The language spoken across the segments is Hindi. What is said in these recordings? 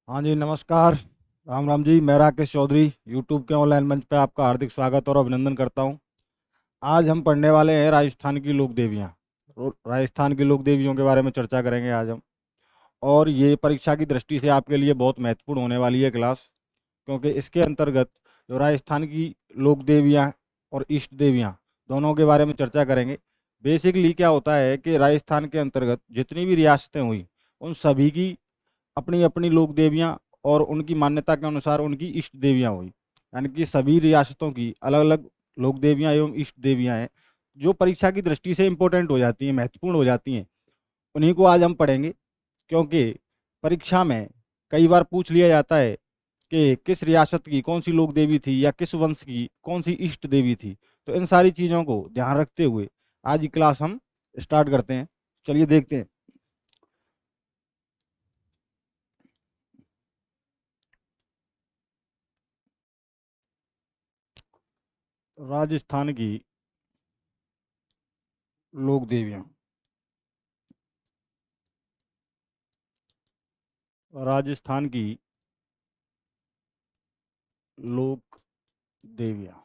हाँ जी, नमस्कार। राम राम जी। मैं राकेश चौधरी यूट्यूब के ऑनलाइन मंच पे आपका हार्दिक स्वागत और अभिनंदन करता हूँ। आज हम पढ़ने वाले हैं राजस्थान की लोक देवियाँ। राजस्थान की लोक देवियों के बारे में चर्चा करेंगे आज हम। और ये परीक्षा की दृष्टि से आपके लिए बहुत महत्वपूर्ण होने वाली है क्लास, क्योंकि इसके अंतर्गत जो राजस्थान की लोक देवियाँ और इष्ट देवियाँ दोनों के बारे में चर्चा करेंगे। बेसिकली क्या होता है कि राजस्थान के अंतर्गत जितनी भी रियासतें हुई, उन सभी की अपनी अपनी लोक देवियाँ और उनकी मान्यता के अनुसार उनकी इष्ट देवियाँ हुई। यानी कि सभी रियासतों की अलग अलग लोक देवियाँ एवं इष्ट देवियाँ हैं, जो परीक्षा की दृष्टि से इम्पोर्टेंट हो जाती हैं, महत्वपूर्ण हो जाती हैं। उन्हीं को आज हम पढ़ेंगे, क्योंकि परीक्षा में कई बार पूछ लिया जाता है कि किस रियासत की कौन सी लोक देवी थी या किस वंश की कौन सी इष्ट देवी थी। तो इन सारी चीज़ों को ध्यान रखते हुए आज की क्लास हम स्टार्ट करते हैं। चलिए देखते हैं। राजस्थान की लोक देवियाँ। राजस्थान की लोक देवियाँ।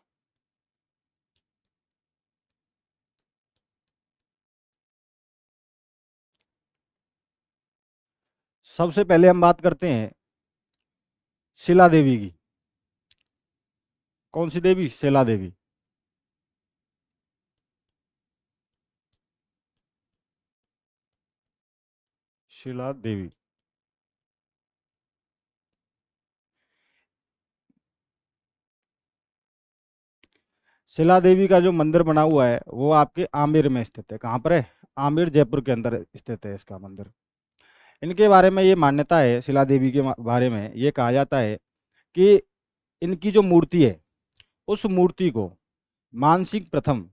सबसे पहले हम बात करते हैं शिला देवी की। कौन सी देवी? शिला देवी। शिला देवी। शिला देवी का जो मंदिर बना हुआ है वो आपके आमेर में स्थित है। कहाँ पर है? आमेर, जयपुर के अंदर स्थित है इसका मंदिर। इनके बारे में ये मान्यता है, शिला देवी के बारे में ये कहा जाता है कि इनकी जो मूर्ति है, उस मूर्ति को मानसिंह प्रथम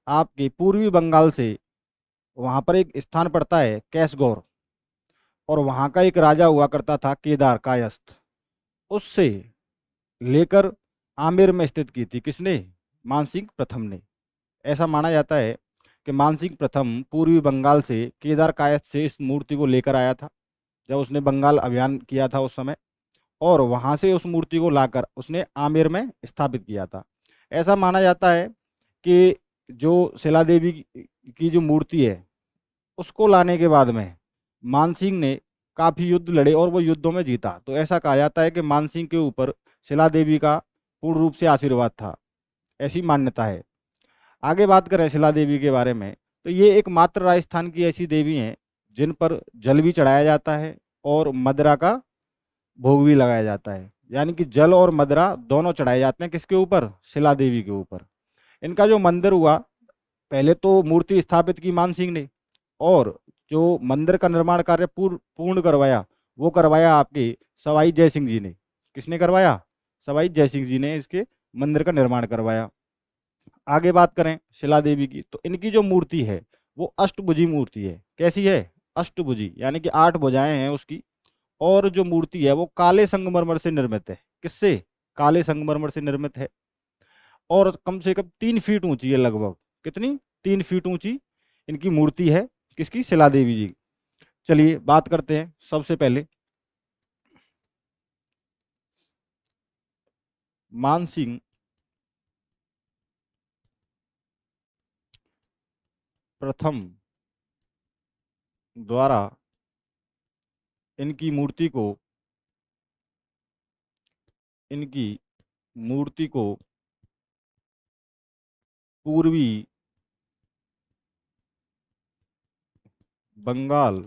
आपके पूर्वी बंगाल से, वहाँ पर एक स्थान पड़ता है कैसगौर, और वहाँ का एक राजा हुआ करता था केदार कायस्थ, उससे लेकर आमेर में स्थित की थी। किसने? मानसिंह प्रथम ने। ऐसा माना जाता है कि मानसिंह प्रथम पूर्वी बंगाल से केदार कायस्थ से इस मूर्ति को लेकर आया था, जब उसने बंगाल अभियान किया था उस समय, और वहाँ से उस मूर्ति को लाकर उसने आमेर में स्थापित किया था। ऐसा माना जाता है कि जो शिला देवी की जो मूर्ति है, उसको लाने के बाद में मानसिंह ने काफ़ी युद्ध लड़े और वो युद्धों में जीता। तो ऐसा कहा जाता है कि मानसिंह के ऊपर शिला देवी का पूर्ण रूप से आशीर्वाद था, ऐसी मान्यता है। आगे बात करें शिला देवी के बारे में, तो ये एकमात्र राजस्थान की ऐसी देवी हैं जिन पर जल भी चढ़ाया जाता है और मदरा का भोग भी लगाया जाता है। यानी कि जल और मदरा दोनों चढ़ाए जाते हैं। किसके ऊपर? शिला देवी के ऊपर। इनका जो मंदिर हुआ, पहले तो मूर्ति स्थापित की मान सिंह ने, और जो मंदिर का निर्माण कार्य पूर्ण करवाया, वो करवाया आपके सवाई जय सिंह जी ने। किसने करवाया? सवाई जय सिंह जी ने इसके मंदिर का निर्माण करवाया। आगे बात करें शिला देवी की, तो इनकी जो मूर्ति है वो अष्टभुजी मूर्ति है। कैसी है? अष्टभुजी, यानी कि 8 भुजाएं हैं उसकी। और जो मूर्ति है वो काले संगमरमर से निर्मित है। किससे? काले संगमरमर से निर्मित है। और कम से कम 3 फीट ऊंची है लगभग। कितनी? 3 फीट ऊंची इनकी मूर्ति है। किसकी? शिला देवी जी। चलिए बात करते हैं सबसे पहले मानसिंह प्रथम द्वारा इनकी मूर्ति को इनकी मूर्ति को पूर्वी बंगाल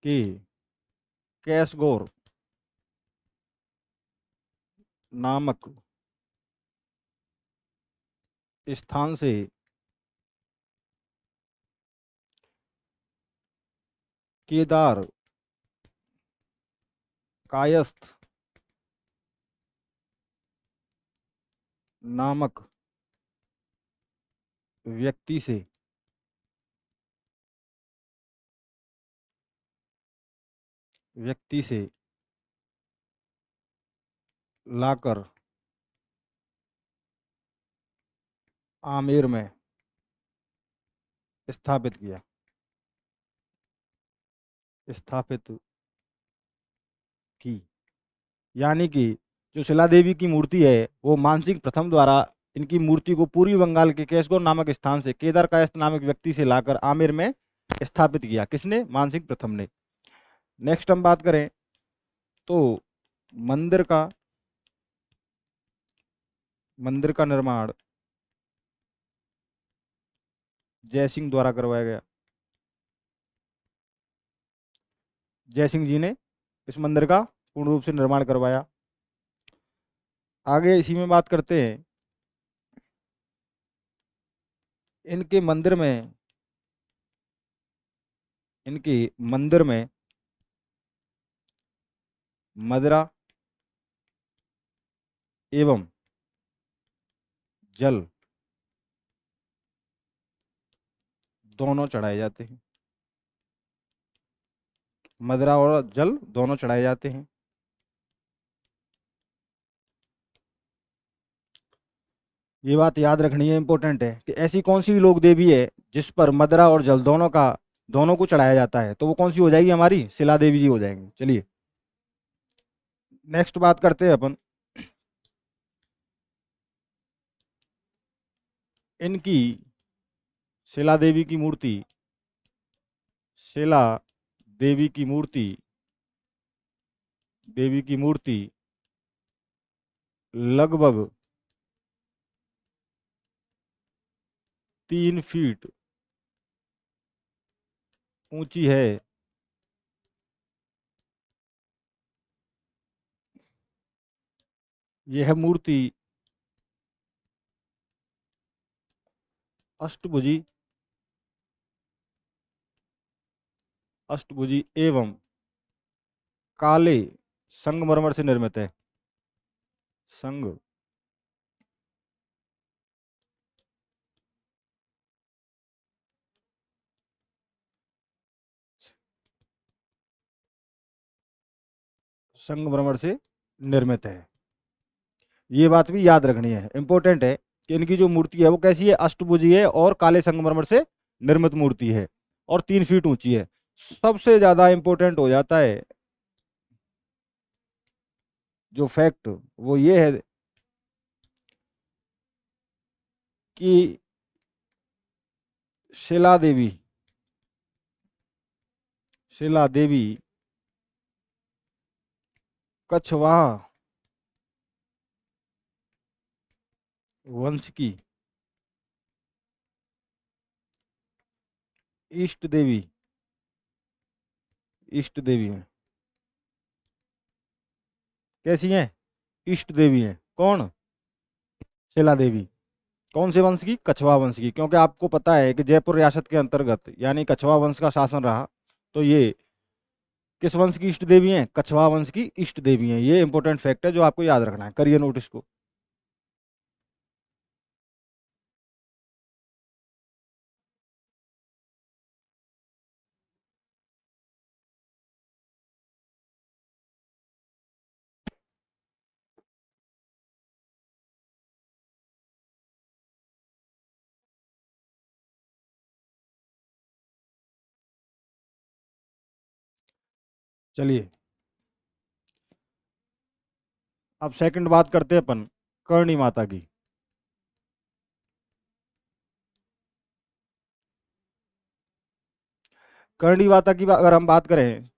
के कैसगोर नामक स्थान से केदार कायस्थ नामक व्यक्ति से व्यक्ति से लाकर आमेर में स्थापित किया। स्थापित की। यानी कि जो शिला देवी की मूर्ति है वो मानसिंह प्रथम द्वारा इनकी मूर्ति को पूर्वी बंगाल के केशगढ़ नामक स्थान से केदार कायस्थ नामक व्यक्ति से लाकर आमेर में स्थापित किया। किसने? मानसिंह प्रथम ने। नेक्स्ट हम बात करें तो मंदिर का निर्माण जयसिंह द्वारा करवाया गया। जयसिंह जी ने इस मंदिर का पूर्ण रूप से निर्माण करवाया। आगे इसी में बात करते हैं। इनके मंदिर में मदिरा एवं जल दोनों चढ़ाए जाते हैं। मदिरा और जल दोनों चढ़ाए जाते हैं। ये बात याद रखनी है, इंपॉर्टेंट है कि ऐसी कौन सी लोक देवी है जिस पर मदिरा और जल दोनों को चढ़ाया जाता है, तो वो कौन सी हो जाएगी? हमारी शिला देवी जी हो जाएंगी। चलिए नेक्स्ट बात करते हैं अपन इनकी शिला देवी की मूर्ति। शिला देवी की मूर्ति लगभग 3 फीट ऊंची है। यह मूर्ति अष्टभुजी एवं काले संगमरमर से निर्मित है। संगमरमर से निर्मित है। ये बात भी याद रखनी है, इंपॉर्टेंट है कि इनकी जो मूर्ति है वो कैसी है? अष्टभुजी है और काले संगमरमर से निर्मित मूर्ति है और 3 फीट ऊंची है। सबसे ज्यादा इंपॉर्टेंट हो जाता है जो फैक्ट, वो ये है कि शिला देवी कछवाहा वंश की इष्ट देवी है। कैसी हैं? इष्ट देवी है। कौन? शिला देवी। कौन से वंश की? कछवाहा वंश की। क्योंकि आपको पता है कि जयपुर रियासत के अंतर्गत यानी कछवाहा वंश का शासन रहा, तो ये किस वंश की इष्ट देवी हैं? कछवाहा वंश की इष्ट देवी हैं। ये इंपॉर्टेंट फैक्ट है जो आपको याद रखना है, करिए नोट इसको। चलिए अब सेकंड बात करते हैं अपन करणी माता की। करणी माता की अगर हम बात करें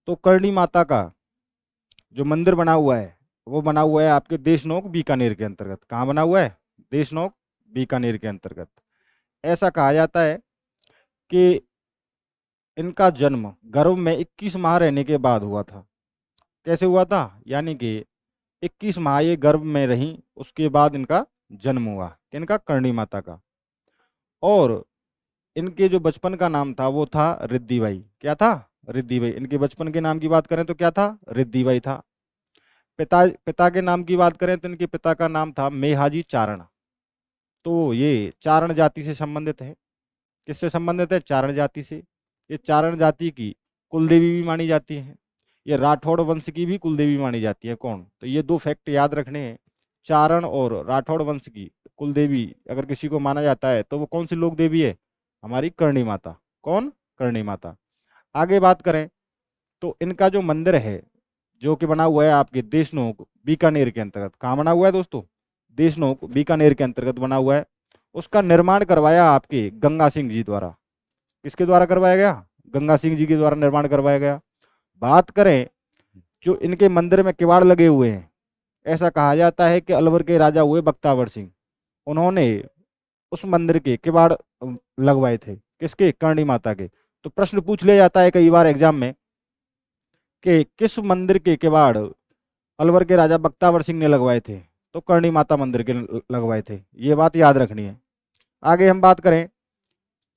तो करणी माता का जो मंदिर बना हुआ है वो बना हुआ है आपके देशनोक बीकानेर के अंतर्गत। कहाँ बना हुआ है? देशनोक बीकानेर के अंतर्गत। ऐसा कहा जाता है कि इनका जन्म गर्भ में 21 माह रहने के बाद हुआ था। कैसे हुआ था? यानी कि 21 माह ये गर्भ में रही, उसके बाद इनका जन्म हुआ। इनका करणी माता का। और इनके जो बचपन का नाम था वो था रिद्धिबाई। क्या था? रिद्धिबाई। इनके बचपन के नाम की बात करें तो क्या था? रिद्धिबाई था। पिता के नाम की बात करें तो इनके पिता का नाम था मेहाजी चारण। तो ये चारण जाति से संबंधित है। किससे संबंधित है? चारण जाति से। ये चारण जाति की कुलदेवी भी मानी जाती है। ये राठौड़ वंश की भी कुलदेवी मानी जाती है। कौन? तो ये दो फैक्ट याद रखने हैं। चारण और राठौड़ वंश की कुलदेवी अगर किसी को माना जाता है तो वो कौन सी लोक देवी है? हमारी करणी माता। कौन? करणी माता। आगे बात करें तो इनका जो मंदिर है जो कि बना हुआ है आपके देशनोक बीकानेर के अंतर्गत। कहाँ बना हुआ है दोस्तों? देशनोक बीकानेर के अंतर्गत बना हुआ है। उसका निर्माण करवाया आपके गंगा सिंह जी द्वारा। किसके द्वारा करवाया गया? गंगा सिंह जी के द्वारा निर्माण करवाया गया। बात करें जो इनके मंदिर में किवाड़ लगे हुए हैं, ऐसा कहा जाता है कि अलवर के राजा हुए बख्तावर सिंह, उन्होंने उस मंदिर के किवाड़ लगवाए थे। किसके? करणी माता के। तो प्रश्न पूछ लिया जाता है कई बार एग्जाम में कि किस मंदिर के किवाड़ अलवर के राजा बख्तावर सिंह ने लगवाए थे? तो करणी माता मंदिर के लगवाए थे। ये बात याद रखनी है। आगे हम बात करें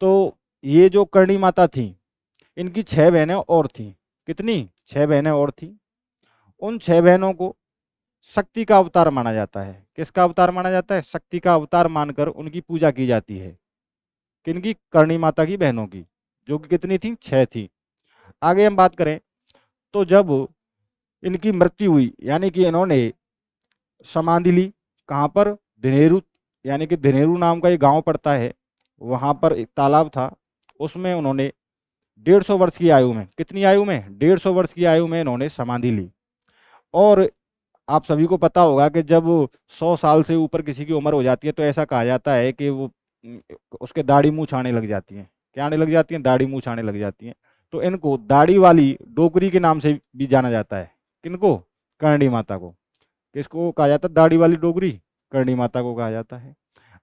तो ये जो करणी माता थी, इनकी 6 बहनें और थीं। कितनी? 6 बहनें और थीं। उन 6 बहनों को शक्ति का अवतार माना जाता है। किसका अवतार माना जाता है? शक्ति का अवतार मानकर उनकी पूजा की जाती है। किनकी? करणी माता की बहनों की, जो कि कितनी थी? 6 थी। आगे हम बात करें तो जब इनकी मृत्यु हुई, यानी कि इन्होंने समाधि ली, कहाँ पर? धिनेरू, यानी कि धिनेरू नाम का एक गांव पड़ता है, वहां पर एक तालाब था, उसमें उन्होंने 150 वर्ष की आयु में, कितनी आयु में? 150 वर्ष की आयु में इन्होंने समाधि ली। और आप सभी को पता होगा कि जब 100 साल से ऊपर किसी की उम्र हो जाती है तो ऐसा कहा जाता है कि वो उसके दाढ़ी मूछ आने लग जाती हैं। क्या आने लग जाती हैं? दाढ़ी मूछ आने लग जाती हैं। तो इनको दाढ़ी वाली डोकरी के नाम से भी जाना जाता है। किनको? करणी माता को। किसको कहा जाता है दाढ़ी वाली डोगरी? करणी माता को कहा जाता है।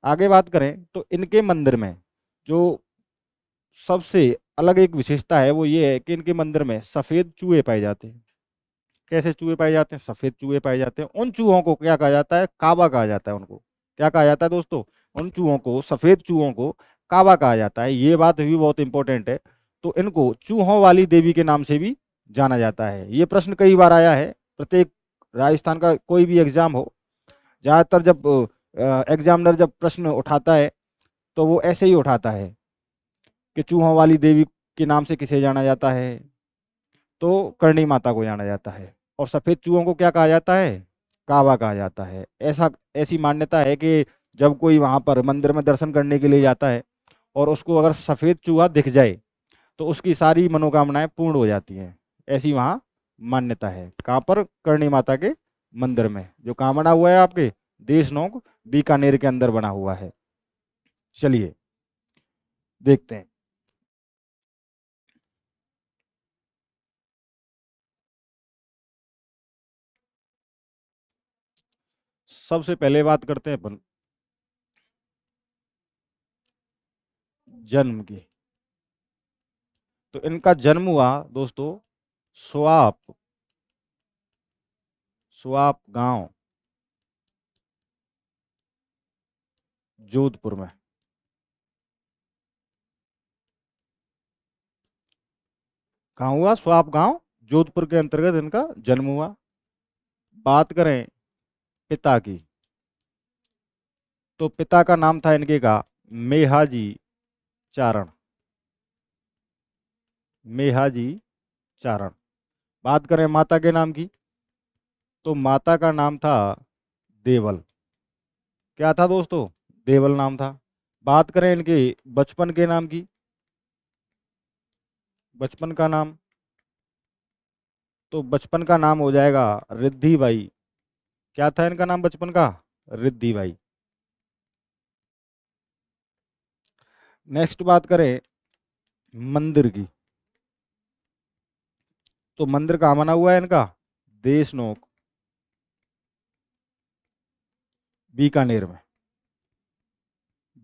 आगे बात करें तो इनके मंदिर में जो सबसे अलग एक विशेषता है वो ये है कि इनके मंदिर में सफेद चूहे पाए जाते हैं। कैसे चूहे पाए जाते हैं? सफेद चूहे पाए जाते हैं। उन चूहों को क्या कहा जाता है? काबा कहा जाता है उनको। क्या कहा जाता है दोस्तों? उन चूहों को, सफेद चूहों को काबा कहा जाता है। ये बात भी बहुत इंपॉर्टेंट है। तो इनको चूहों वाली देवी के नाम से भी जाना जाता है। ये प्रश्न कई बार आया है। प्रत्येक राजस्थान का कोई भी एग्जाम हो, ज्यादातर जब एग्जामिनर जब प्रश्न उठाता है तो वो ऐसे ही उठाता है कि चूहों वाली देवी के नाम से किसे जाना जाता है? तो करणी माता को जाना जाता है। और सफेद चूहों को क्या कहा जाता है? काबा कहा जाता है। ऐसा ऐसी मान्यता है कि जब कोई वहां पर मंदिर में दर्शन करने के लिए जाता है और उसको अगर सफेद चूहा दिख जाए तो उसकी सारी मनोकामनाएं पूर्ण हो जाती हैं। ऐसी वहां मान्यता है। कहाँ पर? करणी माता के मंदिर में, जो कहाँ बना हुआ है? आपके देशनोक बीकानेर के अंदर बना हुआ है। चलिए देखते हैं। सबसे पहले बात करते हैं अपन जन्म की। तो इनका जन्म हुआ दोस्तों स्वाप, स्वाप गांव, जोधपुर में। कहाँ हुआ? स्वाप गांव, जोधपुर के अंतर्गत इनका जन्म हुआ। बात करें पिता की, तो पिता का नाम था इनके का मेहाजी चारण। मेहाजी चारण। बात करें माता के नाम की, तो माता का नाम था देवल। क्या था दोस्तों? देवल नाम था। बात करें इनके बचपन के नाम की, बचपन का नाम, तो बचपन का नाम हो जाएगा रिद्धि बाई। क्या था इनका नाम बचपन का? रिद्धि बाई। नेक्स्ट बात करें मंदिर की, तो मंदिर कहाँ बना हुआ है इनका? देशनोक बीकानेर में।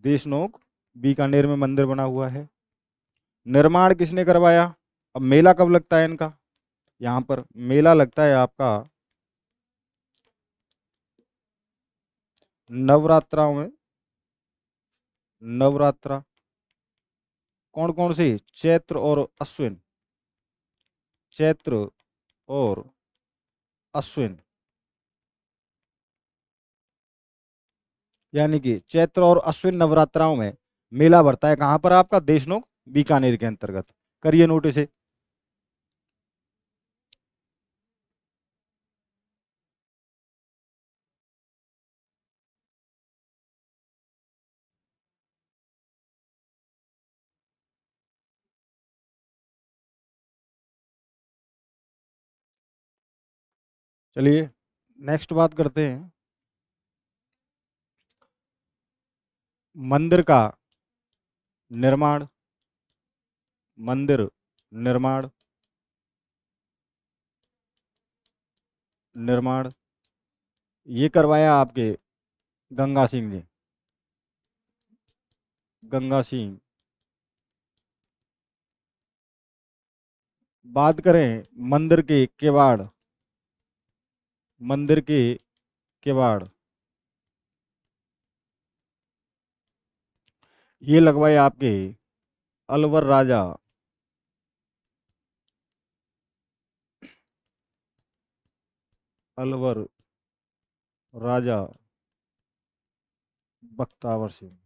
देशनोक बीकानेर में मंदिर बना हुआ है। निर्माण किसने करवाया? अब मेला कब लगता है इनका? यहाँ पर मेला लगता है आपका नवरात्राओं में। नवरात्रा कौन कौन सी? चैत्र और अश्विन। चैत्र और अश्विन, यानी कि चैत्र और अश्विन नवरात्राओं में मेला भरता है। कहाँ पर? आपका देशनोक बीकानेर के अंतर्गत। करिए नोटिस है। चलिए नेक्स्ट बात करते हैं मंदिर का निर्माण। मंदिर निर्माण निर्माण ये करवाया आपके गंगा सिंह ने। गंगा सिंह। बात करें मंदिर के किवाड़। मंदिर के किवाड़ ये लगवाए आपके अलवर राजा। अलवर राजा बख्तावर सिंह।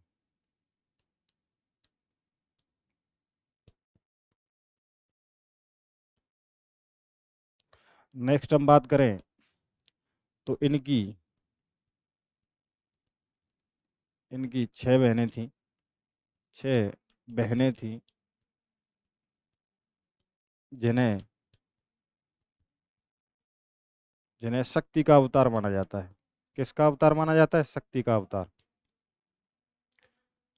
नेक्स्ट हम बात करें तो इनकी इनकी 6 बहनें थीं। 6 बहनें थीं जिन्हें जिन्हें शक्ति का अवतार माना जाता है। किसका अवतार माना जाता है? शक्ति का अवतार।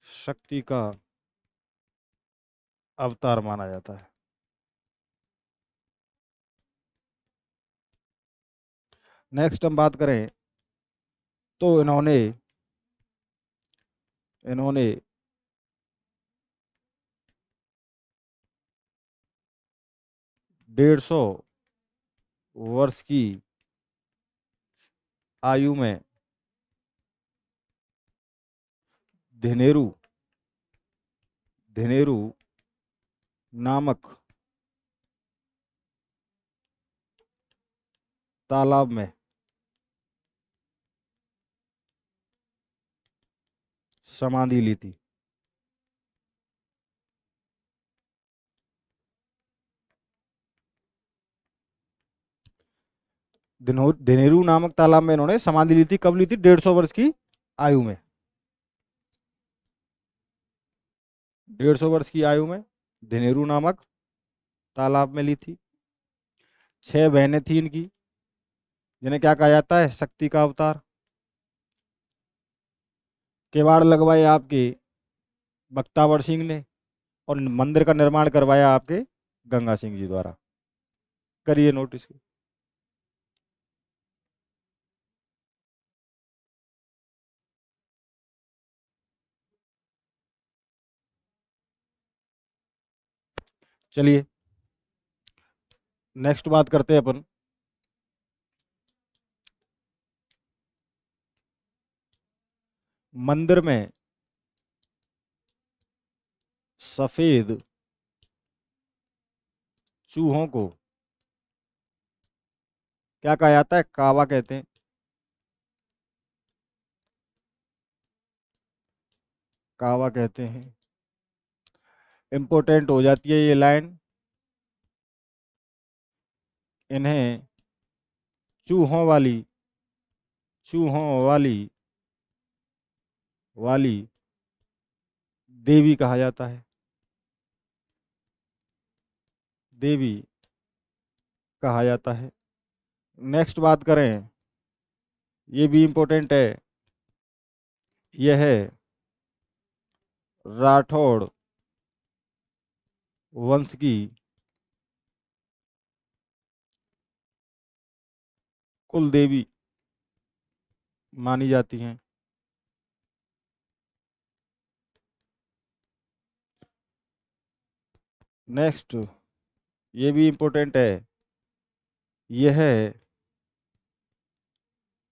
शक्ति का अवतार माना जाता है। नेक्स्ट हम बात करें तो इन्होंने इन्होंने 150 वर्ष की आयु में धिनेरू धिनेरू नामक तालाब में समाधि ली थी। धिनेरू नामक तालाब में इन्होंने समाधि ली थी। कब ली थी? 150 वर्ष की आयु में। 150 वर्ष की आयु में धिनेरू नामक तालाब में ली थी। 6 बहनें थी इनकी जिन्हें क्या कहा जाता है? शक्ति का अवतार। किवाड़ लगवाए आपके बख्तावर सिंह ने और मंदिर का निर्माण करवाया आपके गंगा सिंह जी द्वारा। करिए नोटिस। चलिए नेक्स्ट बात करते हैं अपन मंदिर में सफेद चूहों को क्या कहा जाता है? कावा कहते हैं। कावा कहते हैं। इंपॉर्टेंट हो जाती है ये लाइन। इन्हें चूहों वाली चूहों वाली वाली देवी कहा जाता है। देवी कहा जाता है। नेक्स्ट बात करें, ये भी इंपॉर्टेंट है। यह है राठौड़ वंश की कुल देवी मानी जाती हैं। नेक्स्ट ये भी इंपॉर्टेंट है। यह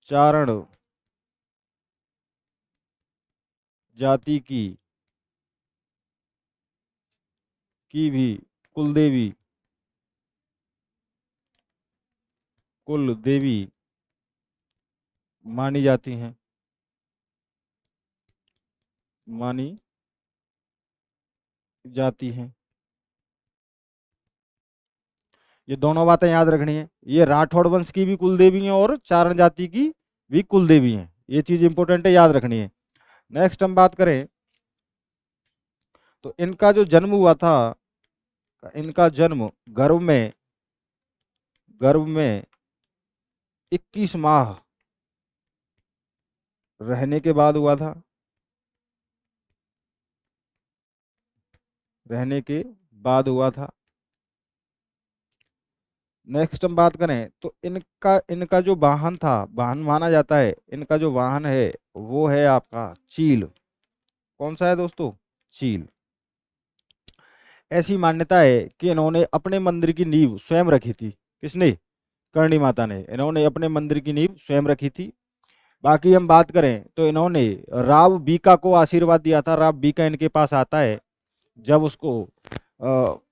चारण जाति की भी कुल देवी मानी जाती हैं। मानी जाती हैं। ये दोनों बातें याद रखनी है। ये राठौड़ वंश की भी कुल देवी हैं और चारण जाति की भी कुल देवी हैं। ये चीज इंपॉर्टेंट है, याद रखनी है। नेक्स्ट हम बात करें तो इनका जो जन्म हुआ था, इनका जन्म गर्भ में 21 माह रहने के बाद हुआ था, रहने के बाद हुआ था। नेक्स्ट हम बात करें तो इनका इनका जो वाहन था, वाहन माना जाता है, इनका जो वाहन है वो है आपका चील। कौन सा है दोस्तों? चील। ऐसी मान्यता है कि इन्होंने अपने मंदिर की नींव स्वयं रखी थी। किसने? करणी माता ने। इन्होंने अपने मंदिर की नींव स्वयं रखी थी। बाकी हम बात करें तो इन्होंने राव बीका को आशीर्वाद दिया था। राव बीका इनके पास आता है, जब उसको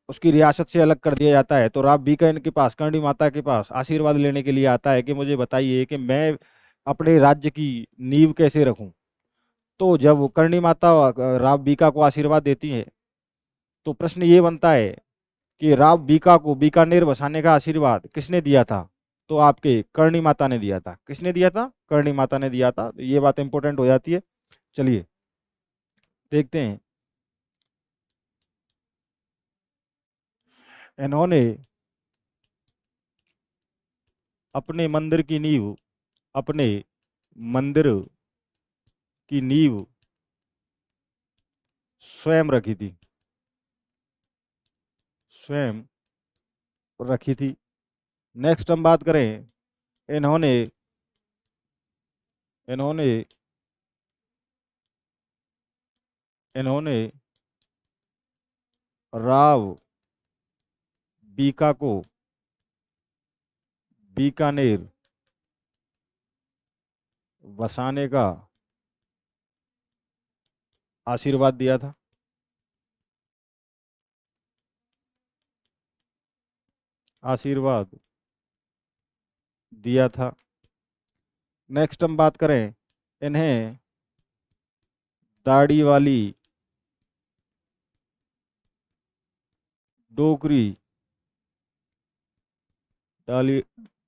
उसकी रियासत से अलग कर दिया जाता है तो राव बीका इनके पास, करणी माता के पास आशीर्वाद लेने के लिए आता है कि मुझे बताइए कि मैं अपने राज्य की नींव कैसे रखूं। तो जब करणी माता राव बीका को आशीर्वाद देती है तो प्रश्न ये बनता है कि राव बीका को बीकानेर बसाने का आशीर्वाद किसने दिया था? तो आपके करणी माता ने दिया था। किसने दिया था? करणी माता ने दिया था। तो ये बात इंपॉर्टेंट हो जाती है। चलिए देखते हैं। इन्होंने अपने मंदिर की नींव, अपने मंदिर की नींव स्वयं रखी थी, स्वयं रखी थी। नेक्स्ट हम बात करें, इन्होंने इन्होंने इन्होंने राव बीका को बीकानेर बसाने का आशीर्वाद दिया था। आशीर्वाद दिया था। नेक्स्ट हम बात करें, इन्हें दाढ़ी वाली डोगरी, दाढ़ी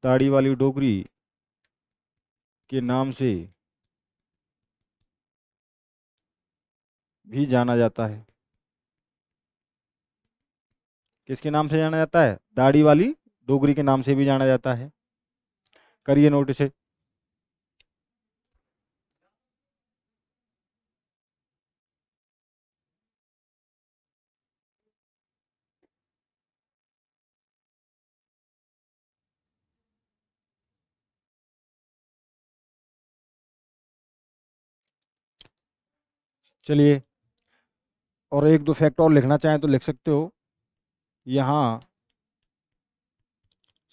दाढ़ी वाली डोगरी के नाम से भी जाना जाता है। किसके नाम से जाना जाता है? दाढ़ी वाली डोगरी के नाम से भी जाना जाता है। करिए नोट इसे। चलिए, और एक दो फैक्ट और लिखना चाहें तो लिख सकते हो। यहाँ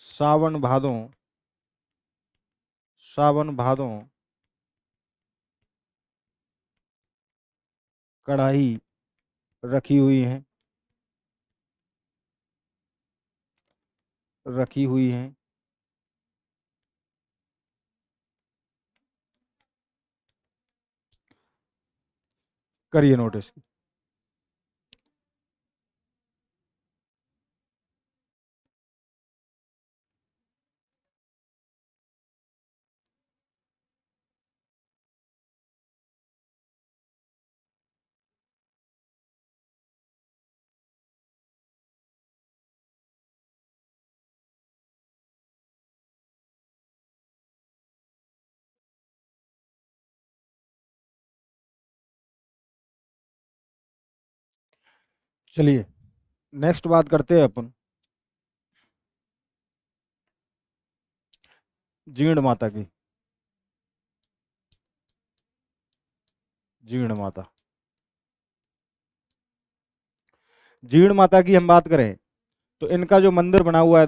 सावन भादों, सावन भादों कढ़ाई रखी हुई है, रखी हुई है। करिए नोटिस। चलिए नेक्स्ट बात करते हैं अपन जीर्ण माता की। जीर्ण माता, जीर्ण माता की हम बात करें तो इनका जो मंदिर बना हुआ है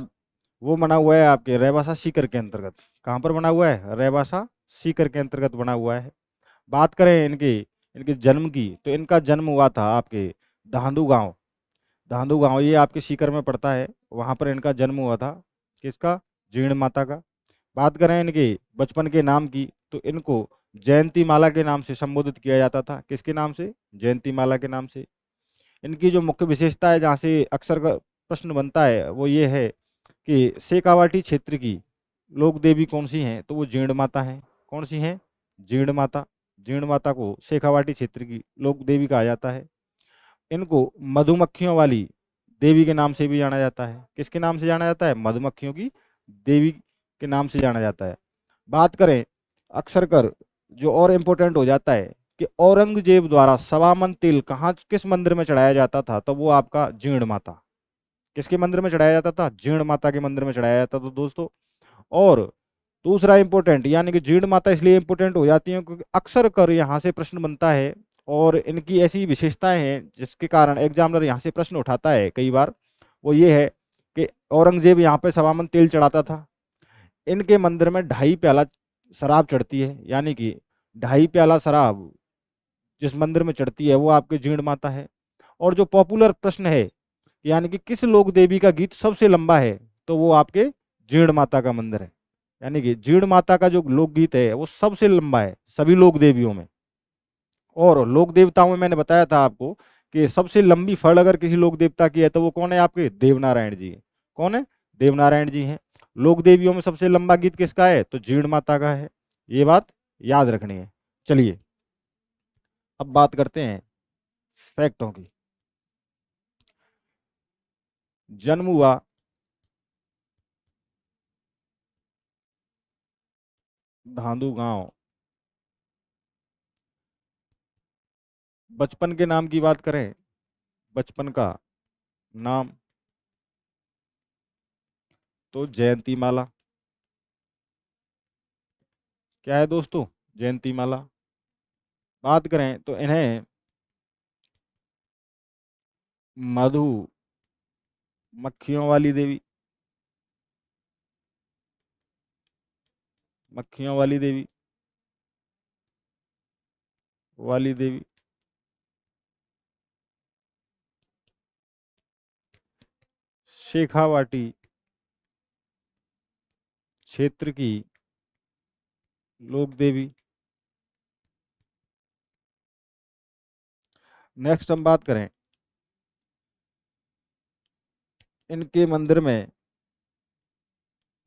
वो बना हुआ है आपके रैबासा सीकर के अंतर्गत। कहाँ पर बना हुआ है? रैबासा सीकर के अंतर्गत बना हुआ है। बात करें इनके इनके जन्म की तो इनका जन्म हुआ था आपके धांधु गांव। धांधु गांव ये आपके सीकर में पड़ता है, वहां पर इनका जन्म हुआ था। किसका? जीर्ण माता का। बात करें इनके बचपन के नाम की तो इनको जयंती माला के नाम से संबोधित किया जाता था। किसके नाम से? जयंती माला के नाम से। इनकी जो मुख्य विशेषता है, जहाँ से अक्सर का प्रश्न बनता है, वो ये है कि शेखावाटी क्षेत्र की लोक देवी कौन सी हैं? तो वो जीर्ण माता हैं। कौन सी हैं? जीर्ण माता। जीर्ण माता को शेखावाटी क्षेत्र की लोक देवी कहा जाता है। इनको मधुमक्खियों वाली देवी के नाम से भी जाना जाता है। किसके नाम से जाना जाता है? मधुमक्खियों की देवी के नाम से जाना जाता है। बात करें अक्षर कर, जो और इम्पोर्टेंट हो जाता है कि औरंगजेब द्वारा सवामन तिल कहाँ किस मंदिर में चढ़ाया जाता था, तो वो आपका जीर्ण माता। किसके मंदिर में चढ़ाया जाता था? जीर्ण माता के मंदिर में चढ़ाया जाता था दोस्तों। और दूसरा इंपॉर्टेंट, यानी कि जीर्ण माता इसलिए इंपॉर्टेंट हो जाती है क्योंकि अक्सर कर यहाँ से प्रश्न बनता है, और इनकी ऐसी विशेषताएं हैं जिसके कारण एग्जामिनर यहाँ से प्रश्न उठाता है कई बार। वो ये है कि औरंगजेब यहाँ पे सवामन तेल चढ़ाता था। इनके मंदिर में 2.5 प्याला शराब चढ़ती है, यानी कि 2.5 प्याला शराब जिस मंदिर में चढ़ती है वो आपके जीर्ण माता है। और जो पॉपुलर प्रश्न है, यानी कि किस लोक देवी का गीत सबसे लंबा है, तो वो आपके जीर्ण माता का मंदिर है। यानी कि जीर्ण माता का जो लोकगीत है वो सबसे लंबा है सभी लोक देवियों में। और लोक देवताओं में मैंने बताया था आपको कि सबसे लंबी फड़ अगर किसी लोक देवता की है तो वो कौन है? आपके देवनारायण जी है। कौन है? देवनारायण जी हैं। लोक देवियों में सबसे लंबा गीत किसका है? तो जीर्ण माता का है। ये बात याद रखनी है। चलिए अब बात करते हैं फैक्टों की। जन्म हुआ धांधु गांव। बचपन के नाम की बात करें, बचपन का नाम तो जयंती माला। क्या है दोस्तों? जयंती माला। बात करें तो इन्हें मधु मक्खियों वाली देवी, मक्खियों वाली देवी, वाली देवी, शेखावाटी क्षेत्र की लोक देवी। नेक्स्ट हम बात करें इनके मंदिर में,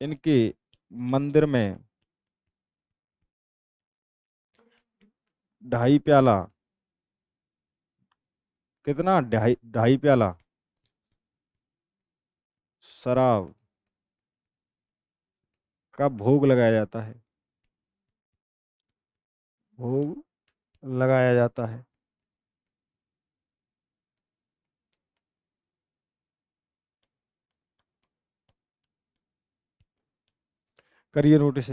इनके मंदिर में 2.5 प्याला, कितना? 2.5 प्याला शराब का भोग लगाया जाता है। भोग लगाया जाता है। करिए नोटिस।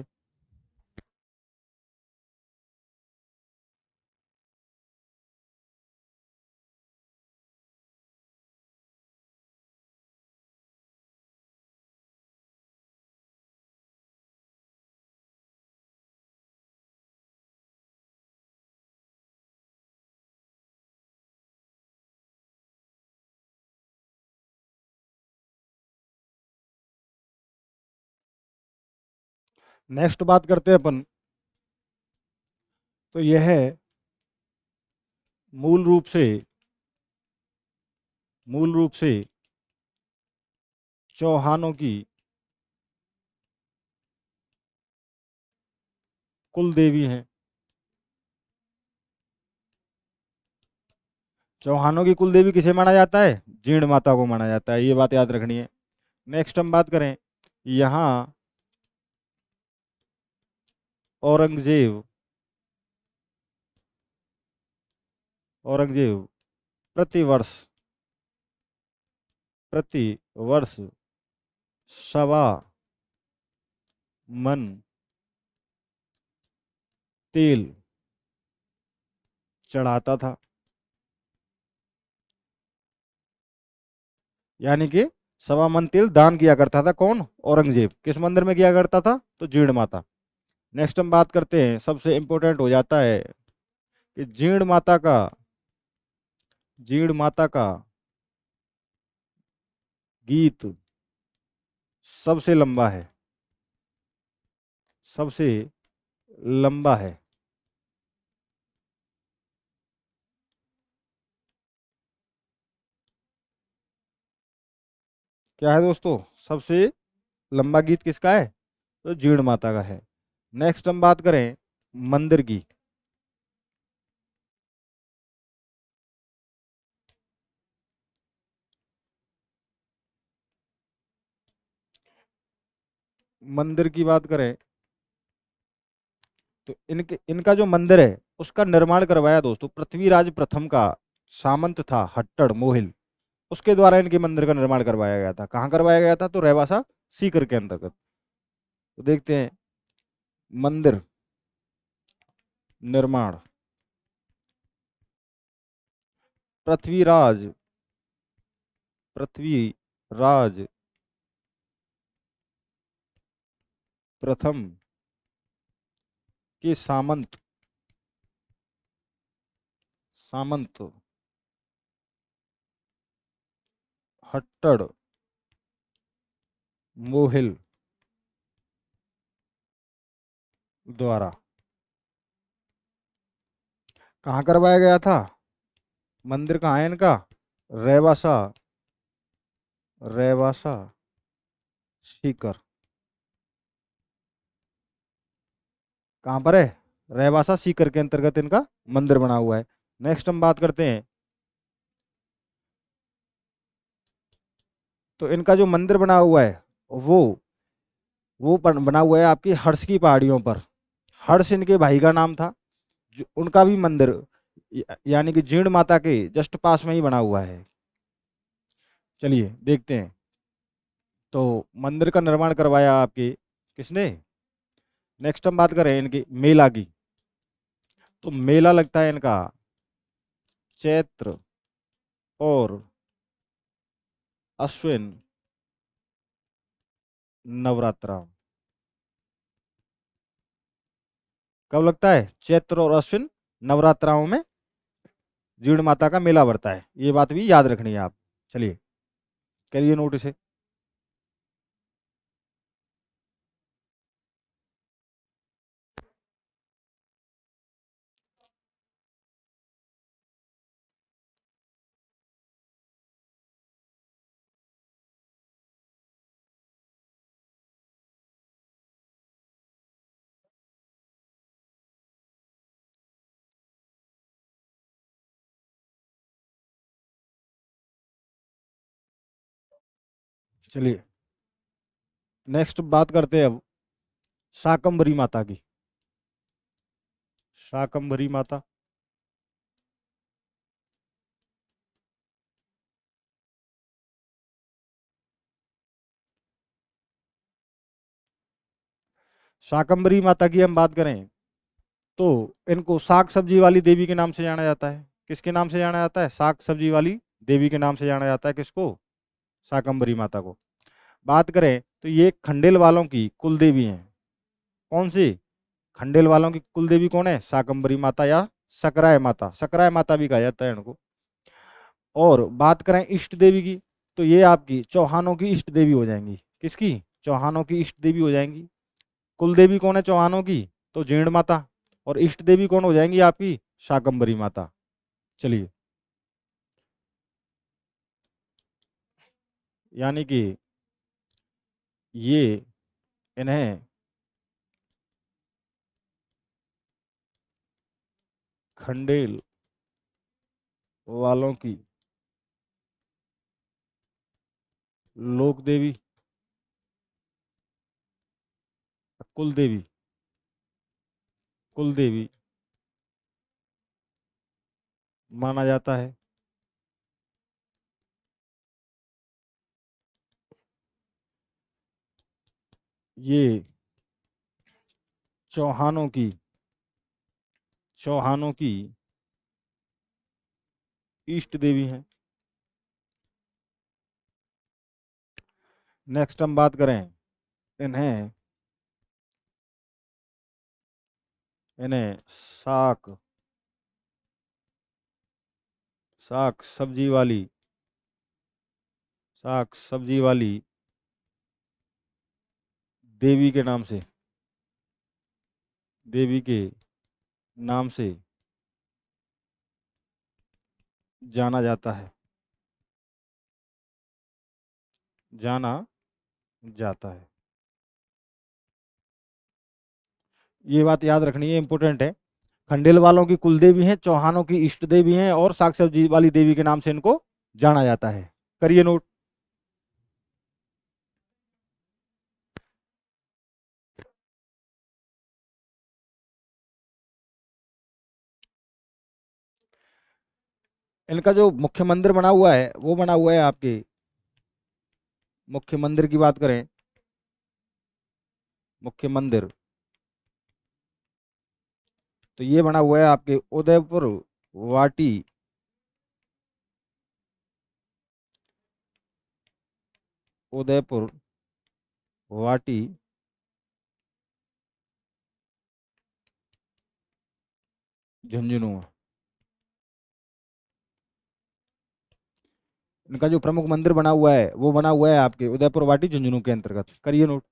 नेक्स्ट बात करते हैं अपन, तो यह है मूल रूप से, मूल रूप से चौहानों की कुल देवी हैं। चौहानों की कुल देवी किसे माना जाता है? जीर्ण माता को माना जाता है। ये बात याद रखनी है। नेक्स्ट हम बात करें, यहाँ औरंगजेब, औरंगजेब प्रतिवर्ष, प्रतिवर्ष सवा मन तेल चढ़ाता था। यानी कि 1.25 मन तेल दान किया करता था। कौन? औरंगजेब। किस मंदिर में किया करता था? तो जीर्ण माता। नेक्स्ट हम बात करते हैं, सबसे इंपॉर्टेंट हो जाता है कि जीर्ण माता का, जीर्ण माता का गीत सबसे लंबा है, सबसे लंबा है। क्या है दोस्तों? सबसे लंबा गीत किसका है? तो जीर्ण माता का है। नेक्स्ट हम बात करें मंदिर की। मंदिर की बात करें तो इनका जो मंदिर है उसका निर्माण करवाया दोस्तों पृथ्वीराज प्रथम का सामंत था हट्टड़ मोहिल, उसके द्वारा इनके मंदिर का निर्माण करवाया गया था। कहाँ करवाया गया था? तो रेवासा सीकर के अंतर्गत। तो देखते हैं मंदिर निर्माण पृथ्वीराज पृथ्वीराज प्रथम के सामंत सामंत हट्टड़ मोहिल द्वारा कहाँ करवाया गया था? मंदिर कहाँ है इनका? रेवासा रेवासा सीकर। कहाँ पर है? रेवासा सीकर के अंतर्गत इनका मंदिर बना हुआ है। नेक्स्ट हम बात करते हैं तो इनका जो मंदिर बना हुआ है वो बना हुआ है आपकी हर्ष की पहाड़ियों पर। हर्ष इनके भाई का नाम था, जो उनका भी मंदिर यानी कि जीर्ण माता के जस्ट पास में ही बना हुआ है। चलिए देखते हैं। तो मंदिर का निर्माण करवाया आपके किसने? नेक्स्ट हम बात करें इनकी मेला की। तो मेला लगता है इनका चैत्र और अश्विन नवरात्रा। कब लगता है? चैत्र और अश्विन नवरात्राओं में जीर्ण माता का मेला बढ़ता है। ये बात भी याद रखनी है आप। चलिए करिए नोट इसे। चलिए नेक्स्ट बात करते हैं अब शाकंभरी माता की। शाकंभरी माता शाकंभरी माता की हम बात करें तो इनको साग सब्जी वाली देवी के नाम से जाना जाता है। किसके नाम से जाना जाता है? साग सब्जी वाली देवी के नाम से जाना जाता है। किसको? शाकंभरी माता को। बात करें तो ये खंडेल वालों की कुल देवी हैं। कौन सी? खंडेल वालों की कुल देवी कौन है? शाकंभरी माता या सकराय माता। सकराय माता भी कहा जाता है इनको। और बात करें इष्ट देवी की तो ये आपकी चौहानों की इष्ट देवी हो जाएंगी। किसकी? चौहानों की इष्ट देवी हो जाएंगी। कुल देवी कौन है चौहानों की? तो जीर्ण माता। और इष्ट देवी कौन हो जाएंगी आपकी? शाकंभरी माता। चलिए यानी कि ये इन्हें खंडेल वालों की लोक देवी कुल देवी कुल देवी माना जाता है। ये चौहानों की चौहानों की इष्ट देवी हैं। नेक्स्ट हम बात करें इन्हें इन्हें साग साग सब्जी वाली साग सब्जी वाली देवी के नाम से देवी के नाम से जाना जाता है जाना जाता है। ये बात याद रखनी है, इंपॉर्टेंट है। खंडेल वालों की कुल देवी हैं, चौहानों की इष्ट देवी हैं और साग सब्जी वाली देवी के नाम से इनको जाना जाता है। करिए नोट। इनका जो मुख्य मंदिर बना हुआ है वो बना हुआ है आपके, मुख्य मंदिर की बात करें, मुख्य मंदिर तो ये बना हुआ है आपके उदयपुर वाटी, उदयपुर वाटी झुंझुनू में। इनका जो प्रमुख मंदिर बना हुआ है वो बना हुआ है आपके उदयपुर वाटी झुंझुनू के अंतर्गत, करिए नोट।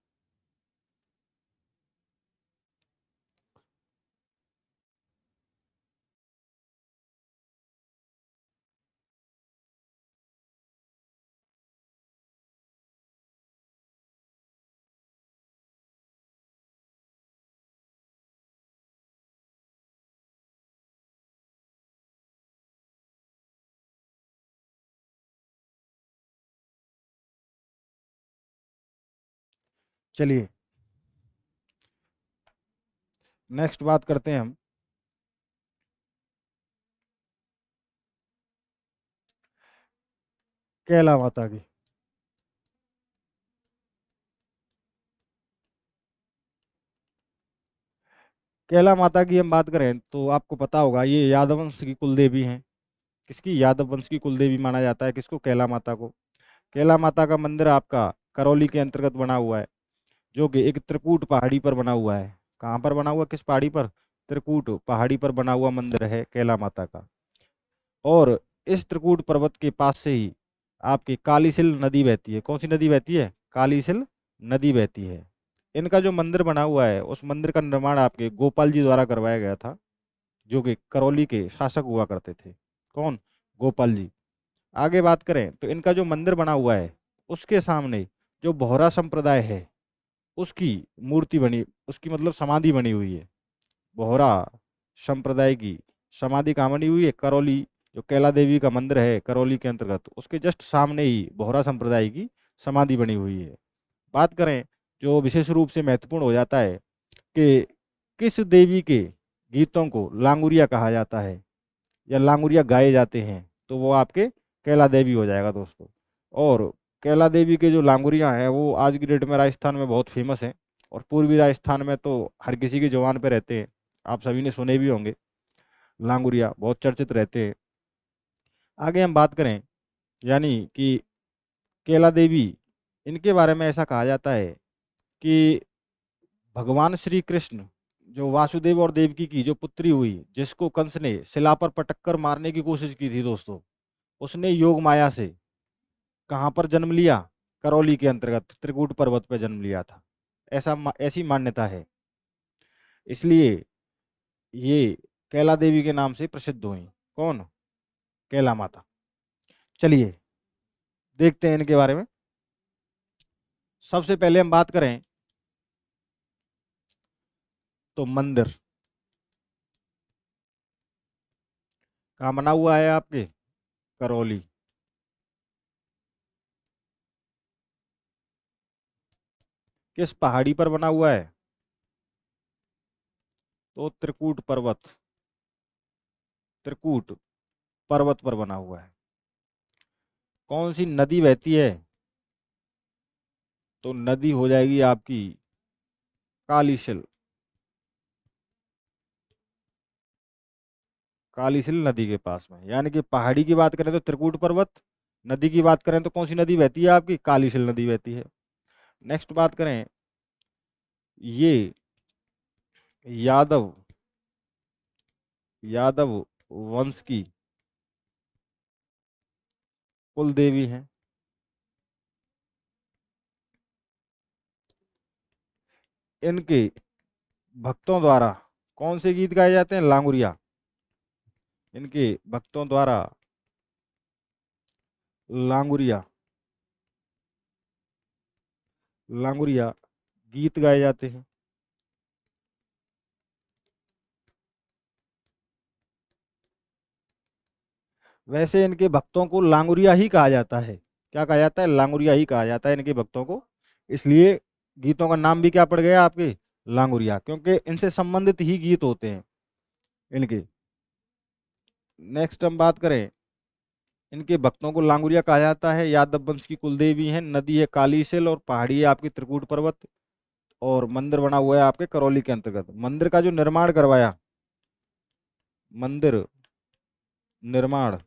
चलिए नेक्स्ट बात करते हैं हम कैला माता की। कैला माता की हम बात करें तो आपको पता होगा ये यादव वंश की कुल देवी हैं। किसकी? यादव वंश की कुल देवी माना जाता है किसको? कैला माता को। कैला माता का मंदिर आपका करौली के अंतर्गत बना हुआ है, जो कि एक त्रिकूट पहाड़ी पर बना हुआ है। कहाँ पर बना हुआ? किस पहाड़ी पर? त्रिकूट पहाड़ी पर बना हुआ मंदिर है कैला माता का। और इस त्रिकूट पर्वत के पास से ही आपकी कालीसिल नदी बहती है। कौन सी नदी बहती है? कालीसिल नदी बहती है। इनका जो मंदिर बना हुआ है उस मंदिर का निर्माण आपके गोपाल जी द्वारा करवाया गया था, जो कि करौली के शासक हुआ करते थे। कौन? गोपाल जी। आगे बात करें तो इनका जो मंदिर बना हुआ है उसके सामने जो बोहरा संप्रदाय है उसकी मूर्ति बनी, उसकी मतलब समाधि बनी हुई है। बोहरा संप्रदाय की समाधि कहाँ बनी हुई है? करौली, जो कैला देवी का मंदिर है करौली के अंतर्गत उसके जस्ट सामने ही बोहरा संप्रदाय की समाधि बनी हुई है। बात करें जो विशेष रूप से महत्वपूर्ण हो जाता है कि किस देवी के गीतों को लांगुरिया कहा जाता है या लांगुरिया गाए जाते हैं, तो वो आपके कैला देवी हो जाएगा दोस्तों। और कैला देवी के जो लांगुरिया हैं वो आज की डेट में राजस्थान में बहुत फेमस हैं, और पूर्वी राजस्थान में तो हर किसी की जुबान पे रहते हैं। आप सभी ने सुने भी होंगे, लांगुरिया बहुत चर्चित रहते हैं। आगे हम बात करें यानी कि कैला देवी, इनके बारे में ऐसा कहा जाता है कि भगवान श्री कृष्ण, जो वासुदेव और देवकी की जो पुत्री हुई जिसको कंस ने शिला पर पटक कर मारने की कोशिश की थी दोस्तों, उसने योग माया से कहाँ पर जन्म लिया? करौली के अंतर्गत त्रिकूट पर्वत पर जन्म लिया था। ऐसी मान्यता है, इसलिए ये कैला देवी के नाम से प्रसिद्ध हुई। कौन? कैला माता। चलिए देखते हैं इनके बारे में। सबसे पहले हम बात करें तो मंदिर कहाँ बना हुआ है? आपके करौली। किस पहाड़ी पर बना हुआ है? तो त्रिकूट पर्वत, त्रिकूट पर्वत पर बना हुआ है। कौन सी नदी बहती है? तो नदी हो जाएगी आपकी कालीसिल। कालीसिल नदी के पास में, यानी कि पहाड़ी की बात करें तो त्रिकूट पर्वत, नदी की बात करें तो कौन सी नदी बहती है? आपकी कालीसिल नदी बहती है। नेक्स्ट बात करें, ये यादव, यादव वंश की कुल देवी हैं। इनके भक्तों द्वारा कौन से गीत गाए जाते हैं? लांगुरिया। इनके भक्तों द्वारा लांगुरिया, लांगुरिया गीत गाए जाते हैं। वैसे इनके भक्तों को लांगुरिया ही कहा जाता है। क्या कहा जाता है? लांगुरिया ही कहा जाता है इनके भक्तों को। इसलिए गीतों का नाम भी क्या पड़ गया आपके? लांगुरिया, क्योंकि इनसे संबंधित ही गीत होते हैं इनके। नेक्स्ट हम बात करें इनके भक्तों को लांगुरिया कहा जाता है। यादव वंश की कुल देवी हैं। नदी है कालीसिल और पहाड़ी है आपकी त्रिकूट पर्वत। और मंदिर बना हुआ है आपके करौली के अंतर्गत। मंदिर का जो निर्माण करवाया, मंदिर निर्माण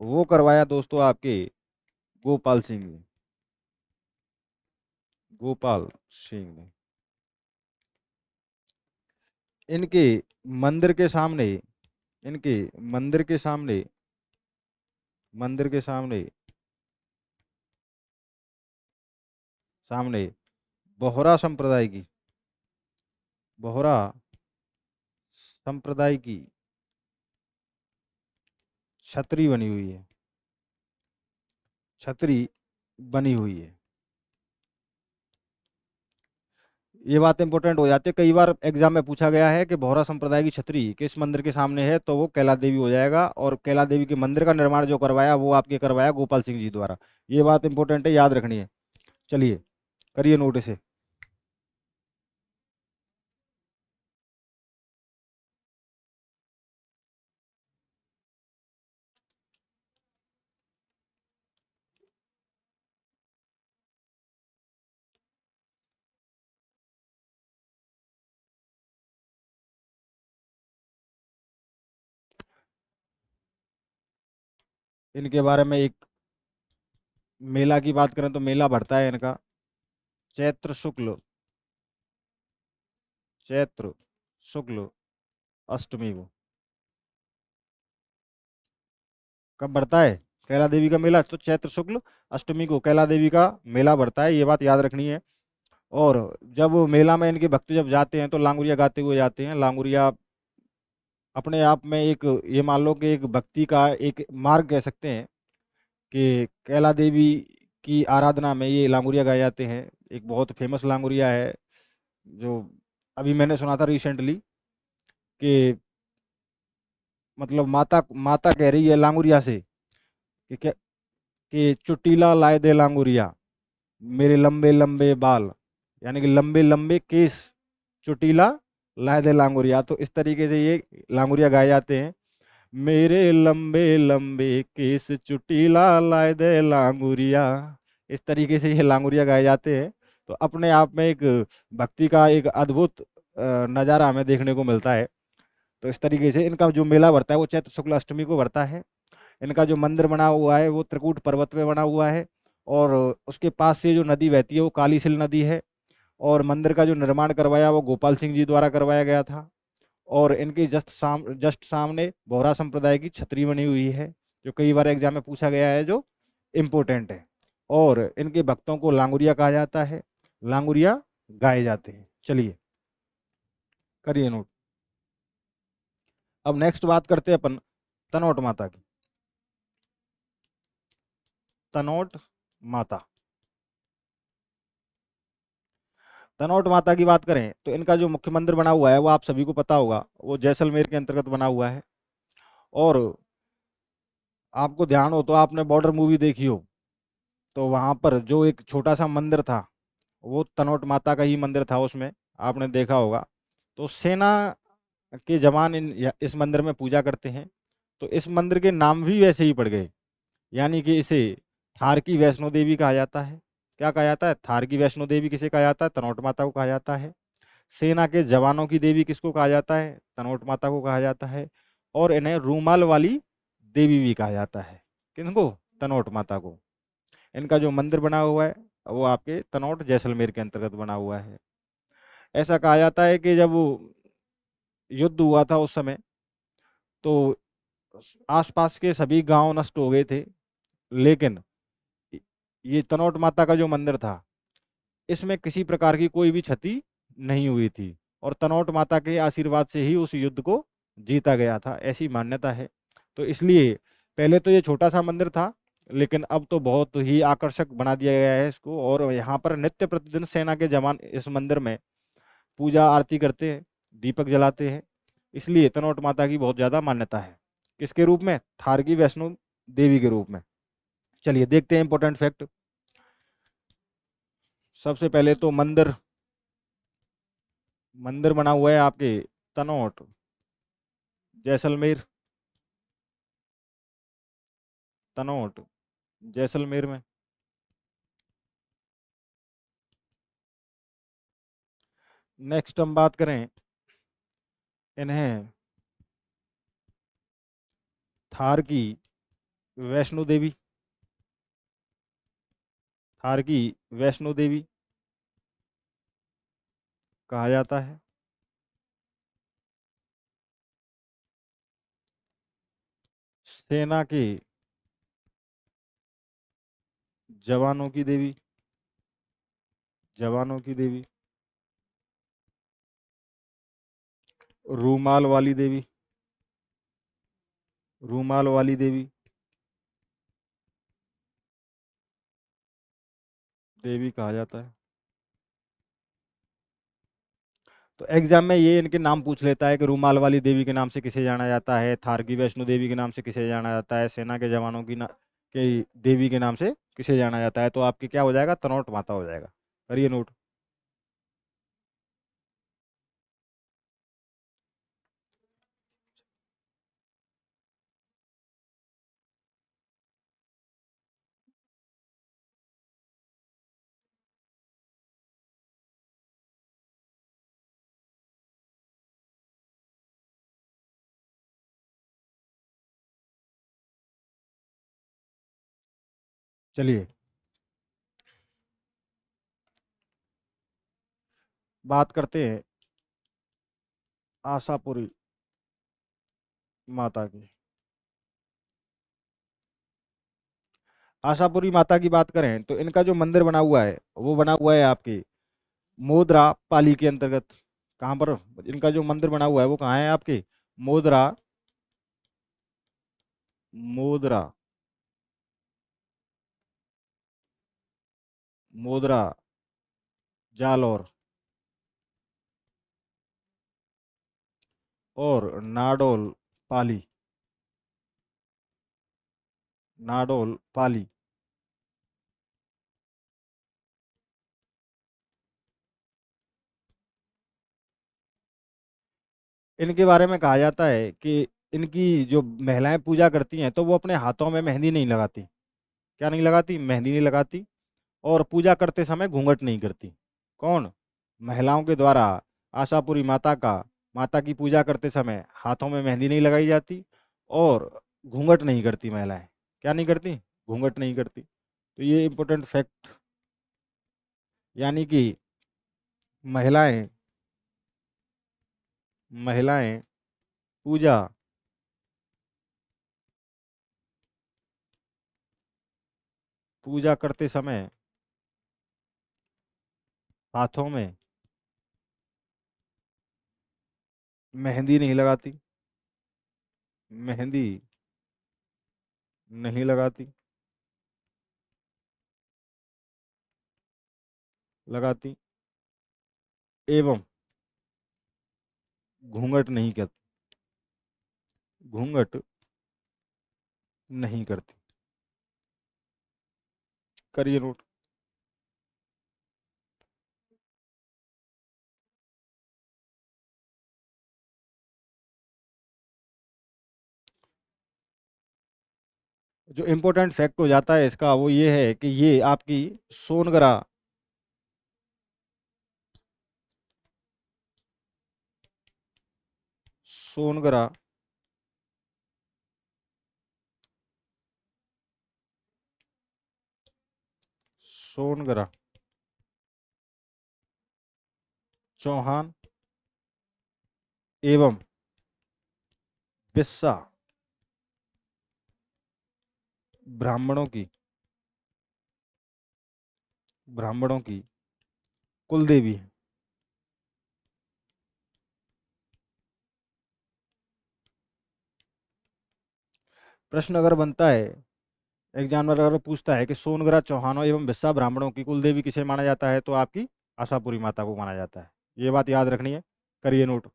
वो करवाया दोस्तों आपके गोपाल सिंह ने। गोपाल सिंह ने। इनके मंदिर के सामने, इनके मंदिर के सामने, मंदिर के सामने, सामने बोहरा संप्रदाय की, बोहरा संप्रदाय की छतरी बनी हुई है। छतरी बनी हुई है। ये बात इंपॉर्टेंट हो जाती है। कई बार एग्जाम में पूछा गया है कि बोहरा संप्रदाय की छतरी किस मंदिर के सामने है, तो वो कैला देवी हो जाएगा। और कैला देवी के मंदिर का निर्माण जो करवाया वो आपके करवाया गोपाल सिंह जी द्वारा। ये बात इंपॉर्टेंट है, याद रखनी है। चलिए करिए नोट इसे। इनके बारे में एक मेला की बात करें तो मेला बढ़ता है इनका चैत्र शुक्ल, चैत्र शुक्ल अष्टमी को। कब बढ़ता है कैला देवी का मेला? तो चैत्र शुक्ल अष्टमी को कैला देवी का मेला बढ़ता है, ये बात याद रखनी है। और जब मेला में इनके भक्त जब जाते हैं तो लांगुरिया गाते हुए जाते हैं। लांगुरिया अपने आप में एक, ये मान लो कि एक भक्ति का एक मार्ग कह सकते हैं कि कैला देवी की आराधना में ये लांगुरिया गाए जाते हैं। एक बहुत फेमस लांगुरिया है जो अभी मैंने सुना था रिसेंटली कि मतलब माता माता कह रही है लांगुरिया से कि क्या, कि चुटीला लाए दे लांगुरिया, मेरे लंबे लंबे बाल, यानी कि लंबे लंबे केस, चुटीला लाए दे लांगुरिया। तो इस तरीके से ये लांगुरिया गाए जाते हैं। मेरे लंबे लंबे केस चुटीला लाए दे लांगुरिया। इस तरीके से ये लांगुरिया गाए जाते हैं। तो अपने आप में एक भक्ति का एक अद्भुत नज़ारा हमें देखने को मिलता है। तो इस तरीके से इनका जो मेला बढ़ता है वो चैत्र शुक्ल अष्टमी को बढ़ता है। इनका जो मंदिर बना हुआ है वो त्रिकूट पर्वत पे बना हुआ है। और उसके पास से जो नदी बहती है वो कालीसिल नदी है। और मंदिर का जो निर्माण करवाया वो गोपाल सिंह जी द्वारा करवाया गया था। और इनके जस्ट सामने बोहरा संप्रदाय की छतरी बनी हुई है, जो कई बार एग्जाम में पूछा गया है, जो इम्पोर्टेंट है। और इनके भक्तों को लांगुरिया कहा जाता है। लांगुरिया गाए जाते हैं। चलिए करिए नोट। अब नेक्स्ट बात करते हैं अपन तनोट माता की। तनोट माता, तनोट माता की बात करें तो इनका जो मुख्य मंदिर बना हुआ है वो आप सभी को पता होगा, वो जैसलमेर के अंतर्गत बना हुआ है। और आपको ध्यान हो तो आपने बॉर्डर मूवी देखी हो, तो वहां पर जो एक छोटा सा मंदिर था वो तनोट माता का ही मंदिर था, उसमें आपने देखा होगा। तो सेना के जवान इस मंदिर में पूजा करते हैं। तो इस मंदिर के नाम भी वैसे ही पड़ गए, यानी कि इसे थार की वैष्णो देवी कहा जाता है। क्या कहा जाता है? थार की वैष्णो देवी किसे कहा जाता है? तनोट माता को कहा जाता है। सेना के जवानों की देवी किसको कहा जाता है? तनोट माता को कहा जाता है। और इन्हें रूमाल वाली देवी भी कहा जाता है। किनको? तनोट माता को। इनका जो मंदिर बना हुआ है वो आपके तनोट जैसलमेर के अंतर्गत बना हुआ है। ऐसा कहा जाता है कि जब वो युद्ध हुआ था उस समय, तो आसपास के सभी गांव नष्ट हो गए थे, लेकिन ये तनोट माता का जो मंदिर था इसमें किसी प्रकार की कोई भी क्षति नहीं हुई थी। और तनोट माता के आशीर्वाद से ही उस युद्ध को जीता गया था, ऐसी मान्यता है। तो इसलिए पहले तो ये छोटा सा मंदिर था, लेकिन अब तो बहुत ही आकर्षक बना दिया गया है इसको। और यहाँ पर नित्य प्रतिदिन सेना के जवान इस मंदिर में पूजा आरती करते हैं, दीपक जलाते हैं। इसलिए तनोट माता की बहुत ज़्यादा मान्यता है। किसके रूप में? थार की वैष्णो देवी के रूप में। चलिए देखते हैं इंपॉर्टेंट फैक्ट। सबसे पहले तो मंदिर, मंदिर बना हुआ है आपके तनोट जैसलमेर। तनोट जैसलमेर में। नेक्स्ट हम बात करें इन्हें थार की वैष्णो देवी, थार की वैष्णो देवी कहा जाता है। सेना के जवानों की देवी, जवानों की देवी। रूमाल वाली देवी, रूमाल वाली देवी देवी कहा जाता है। तो एग्जाम में ये इनके नाम पूछ लेता है कि रूमाल वाली देवी के नाम से किसे जाना जाता है, थार की वैष्णो देवी के नाम से किसे जाना जाता है, सेना के जवानों की देवी के नाम से किसे जाना जाता है। तो आपकी क्या हो जाएगा, तनोट माता हो जाएगा। करिए नोट। चलिए बात करते हैं आशापुरी माता की। आशापुरी माता की बात करें तो इनका जो मंदिर बना हुआ है वो बना हुआ है आपके मोदरा पाली के अंतर्गत। कहाँ पर इनका जो मंदिर बना हुआ है वो कहाँ है आपके, मोदरा, मोदरा, मोदरा जालौर और नाडोल पाली, नाडोल पाली। इनके बारे में कहा जाता है कि इनकी जो महिलाएं पूजा करती हैं तो वो अपने हाथों में मेहंदी नहीं लगाती। क्या नहीं लगाती, मेहंदी नहीं लगाती। और पूजा करते समय घूंघट नहीं करती। कौन, महिलाओं के द्वारा आशापुरी माता का, माता की पूजा करते समय हाथों में मेहंदी नहीं लगाई जाती और घूंघट नहीं करती महिलाएं। क्या नहीं करती, घूंघट नहीं करती। तो ये इंपॉर्टेंट फैक्ट, यानी कि महिलाएं, महिलाएं पूजा, पूजा करते समय हाथों में मेहंदी नहीं लगाती, मेहंदी नहीं लगाती, लगाती एवं घूंघट नहीं करती, घूंघट नहीं करती। करिए नोट। जो इम्पोर्टेंट फैक्ट हो जाता है इसका वो ये है कि ये आपकी सोनगरा, सोनगरा सोनगरा चौहान एवं बिस्सा ब्राह्मणों की, ब्राह्मणों की कुल देवी है। प्रश्न अगर बनता है, एक जानवर अगर पूछता है कि सोनगरा चौहानों एवं बिस्सा ब्राह्मणों की कुल देवी किसे माना जाता है, तो आपकी आशापुरी माता को माना जाता है। ये बात याद रखनी है। करिए नोट।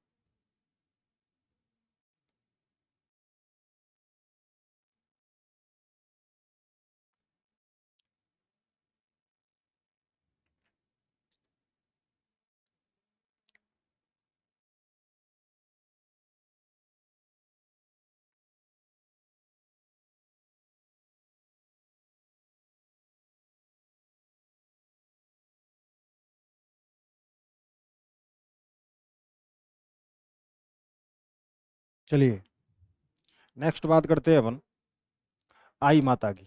चलिए नेक्स्ट बात करते हैं अपन आई माता की।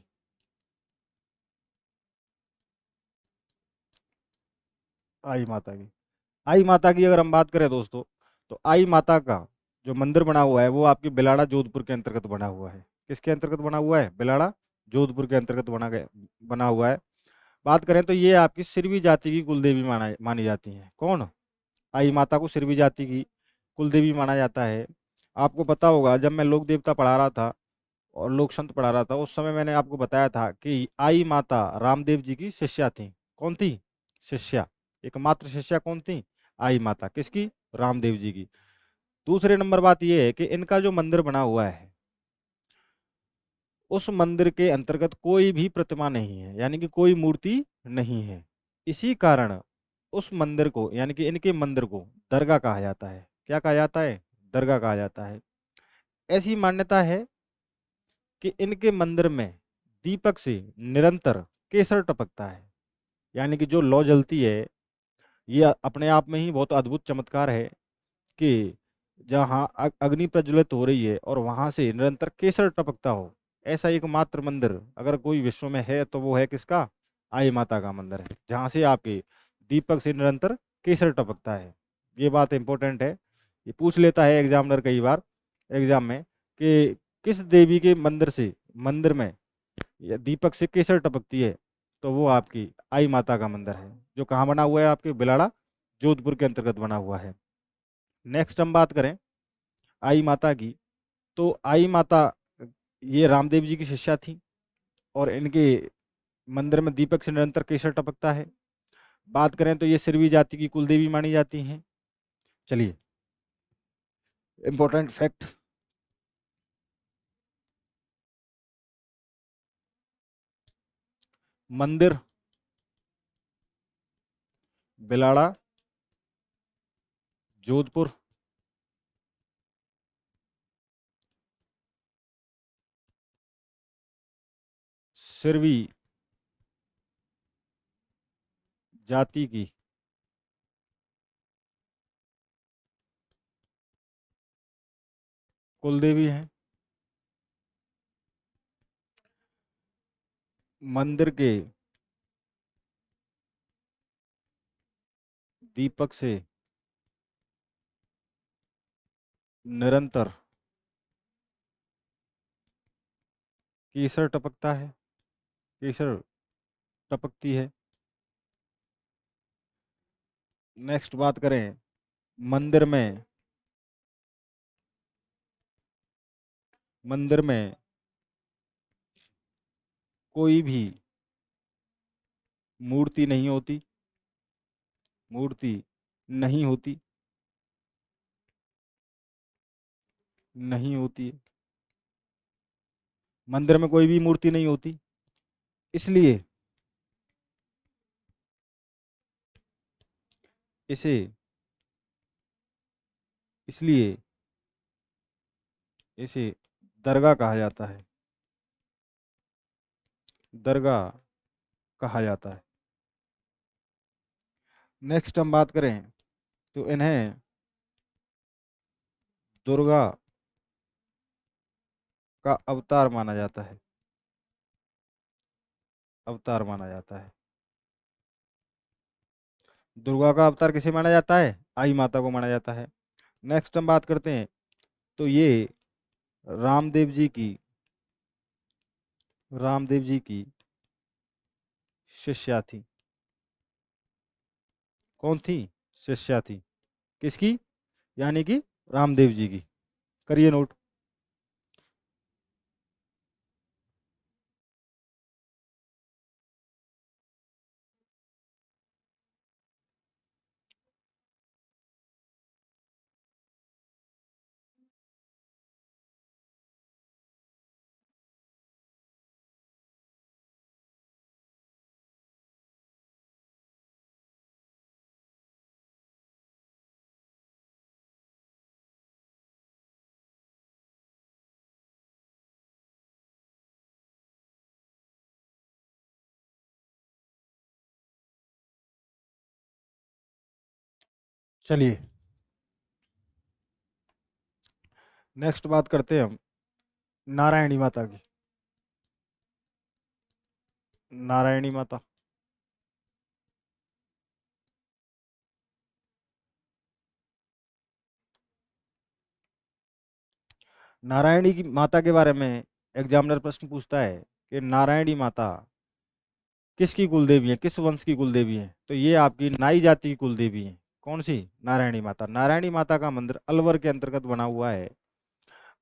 आई माता की, आई माता की अगर हम बात करें दोस्तों, तो आई माता का जो मंदिर बना हुआ है वो आपकी बिलाड़ा जोधपुर के अंतर्गत बना हुआ है। किसके अंतर्गत बना हुआ है? बिलाड़ा जोधपुर के अंतर्गत बना हुआ है। बात करें तो ये आपकी सिरवी जाति की कुलदेवी मानी जाती हैं। कौन? आई माता को सिरवी जाति की कुलदेवी माना जाता है। आपको पता होगा जब मैं लोक देवता पढ़ा रहा था और लोक संत पढ़ा रहा था, उस समय मैंने आपको बताया था कि आई माता रामदेव जी की शिष्या थी। कौन थी? शिष्या। एकमात्र शिष्या कौन थी? आई माता। किसकी? रामदेव जी की। दूसरे नंबर बात यह है कि इनका जो मंदिर बना हुआ है, उस मंदिर के अंतर्गत कोई भी प्रतिमा नहीं है, यानी कि कोई मूर्ति नहीं है। इसी कारण उस मंदिर को, यानी कि इनके मंदिर को दरगाह कहा जाता है। क्या कहा जाता है? दरगाह कहा जाता है। ऐसी मान्यता है कि इनके मंदिर में दीपक से निरंतर केसर टपकता है। यानी कि जो लौ जलती है, ये अपने आप में ही बहुत अद्भुत चमत्कार है कि जहाँ अग्नि प्रज्वलित हो रही है और वहां से निरंतर केसर टपकता हो, ऐसा एकमात्र मंदिर अगर कोई विश्व में है तो वो है किसका? आई माता का मंदिर है, जहाँ से आपके दीपक से निरंतर केसर टपकता है। ये बात इंपॉर्टेंट है, ये पूछ लेता है एग्जामिनर कई बार एग्जाम में कि किस देवी के मंदिर में या दीपक से केसर टपकती है, तो वो आपकी आई माता का मंदिर है, जो कहाँ बना हुआ है? आपके बिलाड़ा जोधपुर के अंतर्गत बना हुआ है। नेक्स्ट हम बात करें आई माता की, तो आई माता ये रामदेव जी की शिष्या थी और इनके मंदिर में दीपक से निरंतर केसर टपकता है। बात करें तो ये सिरवी जाति की कुलदेवी मानी जाती हैं। चलिए इंपॉर्टेंट फैक्ट, मंदिर बिलाड़ा जोधपुर सिरवी जाति की कुलदेवी है। मंदिर के दीपक से निरंतर केसर टपकता है, केसर टपकती है। नेक्स्ट बात करें, मंदिर में मंदिर में कोई भी मूर्ति नहीं होती, मूर्ति नहीं होती, नहीं होती है। मंदिर में कोई भी मूर्ति नहीं होती, इसलिए इसे इसलिए इसे दरगाह कहा जाता है, दरगाह कहा जाता है। नेक्स्ट हम बात करें तो इन्हें दुर्गा का अवतार माना जाता है, अवतार माना जाता है। दुर्गा का अवतार किसे माना जाता है? आई माता को माना जाता है। नेक्स्ट हम बात करते हैं तो ये रामदेव जी की रामदेव जी की शिष्या थी। कौन थी? शिष्या थी। किसकी? यानी कि रामदेव जी की। करिए नोट। चलिए नेक्स्ट बात करते हैं हम नारायणी माता की। नारायणी माता। नारायणी की माता के बारे में एग्जामिनर प्रश्न पूछता है कि नारायणी माता किसकी कुलदेवी है, किस वंश की कुलदेवी है? तो ये आपकी नाई जाति की कुलदेवी है। कौन सी? नारायणी माता। नारायणी माता का मंदिर अलवर के अंतर्गत बना हुआ है।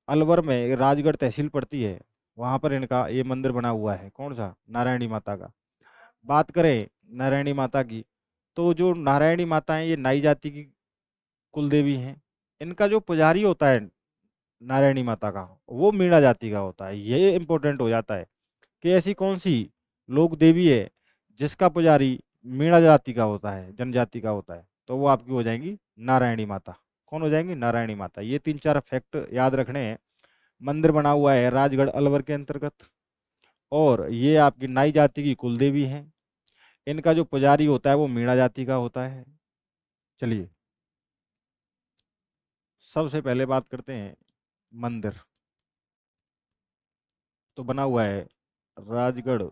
अलवर में राजगढ़ तहसील पड़ती है, वहां पर इनका ये मंदिर बना हुआ है। कौन सा? नारायणी माता का। बात करें नारायणी माता की, तो जो नारायणी माता है ये नाई जाति की कुलदेवी हैं। इनका जो पुजारी होता है नारायणी माता का, वो मीणा जाति का होता है। ये इंपॉर्टेंट हो जाता है कि ऐसी कौन सी लोक देवी है जिसका पुजारी मीणा जाति का होता है, जनजाति का होता है? तो वो आपकी हो जाएंगी नारायणी माता। कौन हो जाएंगी? नारायणी माता। ये तीन चार फैक्ट याद रखने हैं। मंदिर बना हुआ है राजगढ़ अलवर के अंतर्गत, और ये आपकी नाई जाति की कुलदेवी है। इनका जो पुजारी होता है वो मीणा जाति का होता है। चलिए, सबसे पहले बात करते हैं मंदिर। तो बना हुआ है राजगढ़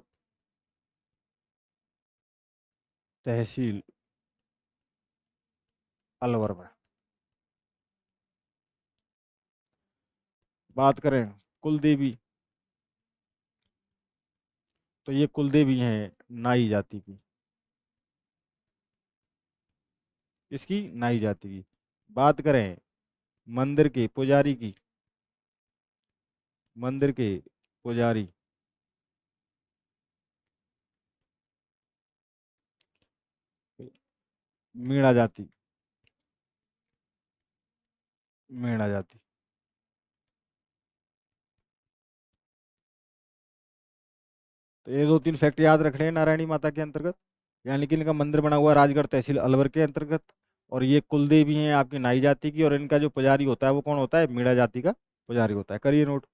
तहसील अलवर में। बात करें कुलदेवी, तो ये कुलदेवी हैं नाई जाति की। इसकी? नाई जाति की। बात करें मंदिर के पुजारी की, मंदिर के पुजारी मीणा जाति, मीणा जाति। तो ये दो तीन फैक्ट याद रखने हैं नारायणी माता के अंतर्गत। यानी कि इनका मंदिर बना हुआ है राजगढ़ तहसील अलवर के अंतर्गत, और ये कुलदेवी हैं आपकी नाई जाति की, और इनका जो पुजारी होता है वो कौन होता है? मीणा जाति का पुजारी होता है। करिए नोट।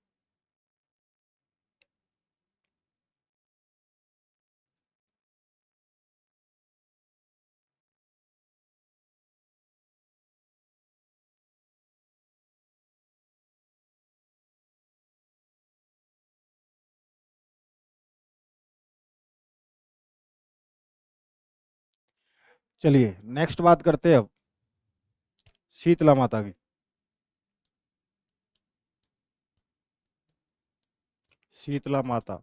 चलिए नेक्स्ट बात करते हैं अब शीतला माता की। शीतला माता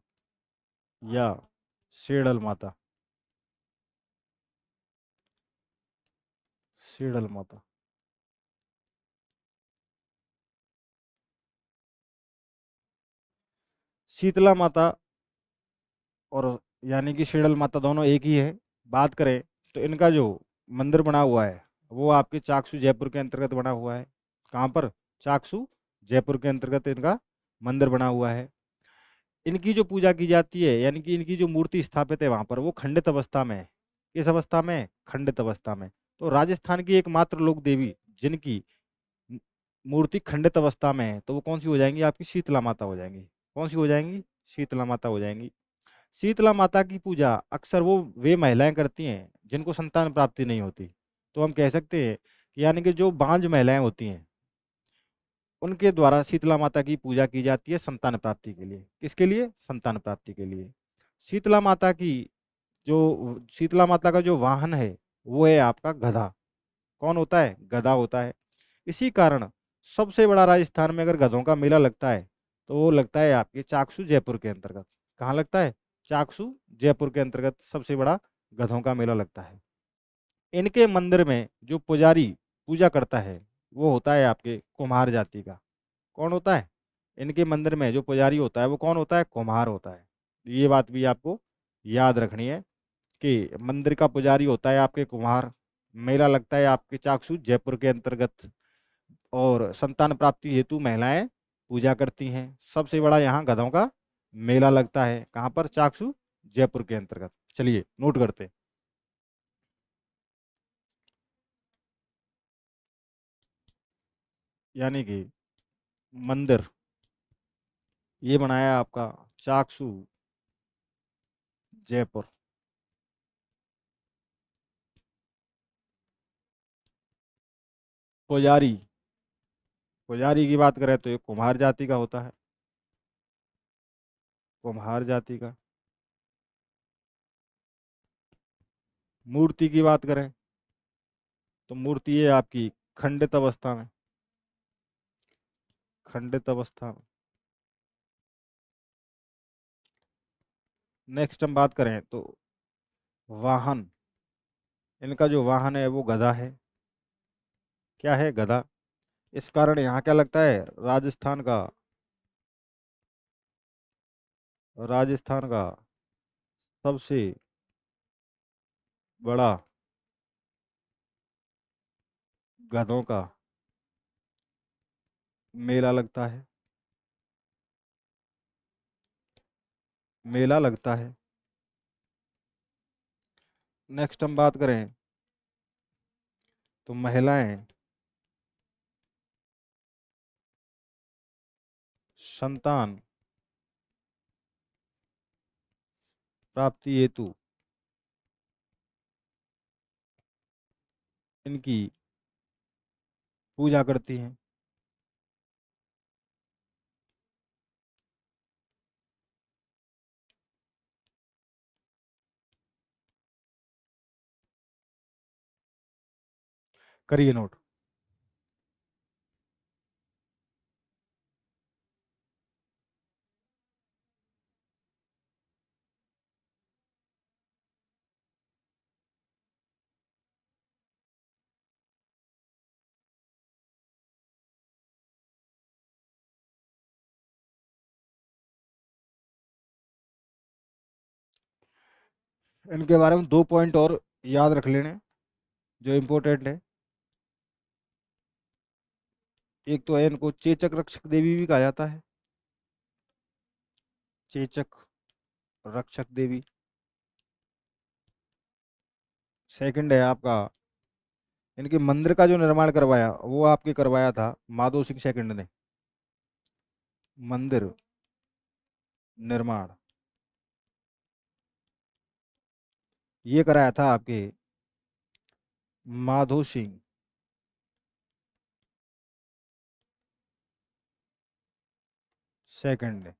या सेडल माता। सेडल माता। शीतला माता और यानी कि शीतल माता दोनों एक ही है। बात करें तो इनका जो मंदिर बना हुआ है वो आपके चाकसू जयपुर के अंतर्गत बना हुआ है। कहाँ पर? चाकसू जयपुर के अंतर्गत इनका मंदिर बना हुआ है। इनकी जो पूजा की जाती है, यानी कि इनकी जो मूर्ति स्थापित है वहां पर, वो खंडित अवस्था में है। किस अवस्था में? खंडित अवस्था में। तो राजस्थान की एकमात्र लोक देवी जिनकी मू- मूर्ति खंडित अवस्था में है, तो वो कौन सी हो जाएंगी? आपकी शीतला माता हो जाएंगी। कौन सी हो जाएंगी? शीतला माता हो जाएंगी। शीतला माता की पूजा अक्सर वो वे महिलाएं करती हैं जिनको संतान प्राप्ति नहीं होती। तो हम कह सकते हैं कि यानी कि जो बांझ महिलाएं होती हैं उनके द्वारा शीतला माता की पूजा की जाती है संतान प्राप्ति के लिए। किसके लिए? संतान प्राप्ति के लिए। शीतला माता की जो शीतला माता का जो वाहन है वो है आपका गधा। कौन होता है? गधा होता है। इसी कारण सबसे बड़ा राजस्थान में अगर गधों का मेला लगता है तो वो लगता है आपके चाकसू जयपुर के अंतर्गत। कहाँ लगता है? चाकसू जयपुर के अंतर्गत सबसे बड़ा गधों का मेला लगता है। इनके मंदिर में जो पुजारी पूजा करता है वो होता है आपके कुम्हार जाति का। कौन होता है? इनके मंदिर में जो पुजारी होता है वो कौन होता है? कुम्हार होता है। ये बात भी आपको याद रखनी है कि मंदिर का पुजारी होता है आपके कुम्हार। मेला लगता है आपके चाकसू जयपुर के अंतर्गत, और संतान प्राप्ति हेतु महिलाएं पूजा करती हैं। सबसे बड़ा यहाँ गधों का मेला लगता है। कहाँ पर? चाकसू जयपुर के अंतर्गत। चलिए नोट करते हैं। यानी कि मंदिर ये बनाया आपका चाकसू जयपुर। पुजारी पुजारी की बात करें तो ये कुम्हार जाति का होता है, कुम्हार जाति का। मूर्ति की बात करें तो मूर्ति है आपकी खंडित अवस्था में, खंडित अवस्था में। नेक्स्ट हम बात करें तो वाहन, इनका जो वाहन है वो गधा है। क्या है? गधा। इस कारण यहाँ क्या लगता है? राजस्थान का, राजस्थान का सबसे बड़ा गधों का मेला लगता है, मेला लगता है। नेक्स्ट हम बात करें तो महिलाएं संतान प्राप्ति हेतु इनकी पूजा करती हैं। करिए नोट। इनके बारे में 2 पॉइंट और याद रख लेने जो इम्पोर्टेंट है। एक तो है इनको चेचक रक्षक देवी भी कहा जाता है, चेचक रक्षक देवी। सेकंड है आपका, इनके मंदिर का जो निर्माण करवाया वो आपके करवाया था माधो सिंह सेकंड ने। मंदिर निर्माण ये कराया था आपके माधो सिंह सेकंड ने।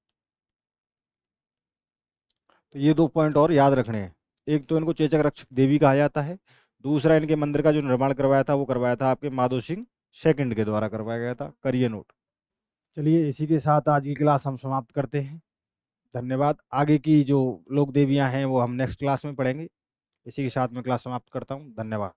तो ये 2 पॉइंट और याद रखने हैं। एक तो इनको चेचक रक्षक देवी कहा जाता है, दूसरा इनके मंदिर का जो निर्माण करवाया था वो करवाया था आपके माधो सिंह सेकंड के द्वारा करवाया गया था। करिए नोट। चलिए इसी के साथ आज की क्लास हम समाप्त करते हैं। धन्यवाद। आगे की जो लोक देवियां हैं वो हम नेक्स्ट क्लास में पढ़ेंगे। इसी के साथ मैं क्लास समाप्त करता हूँ। धन्यवाद।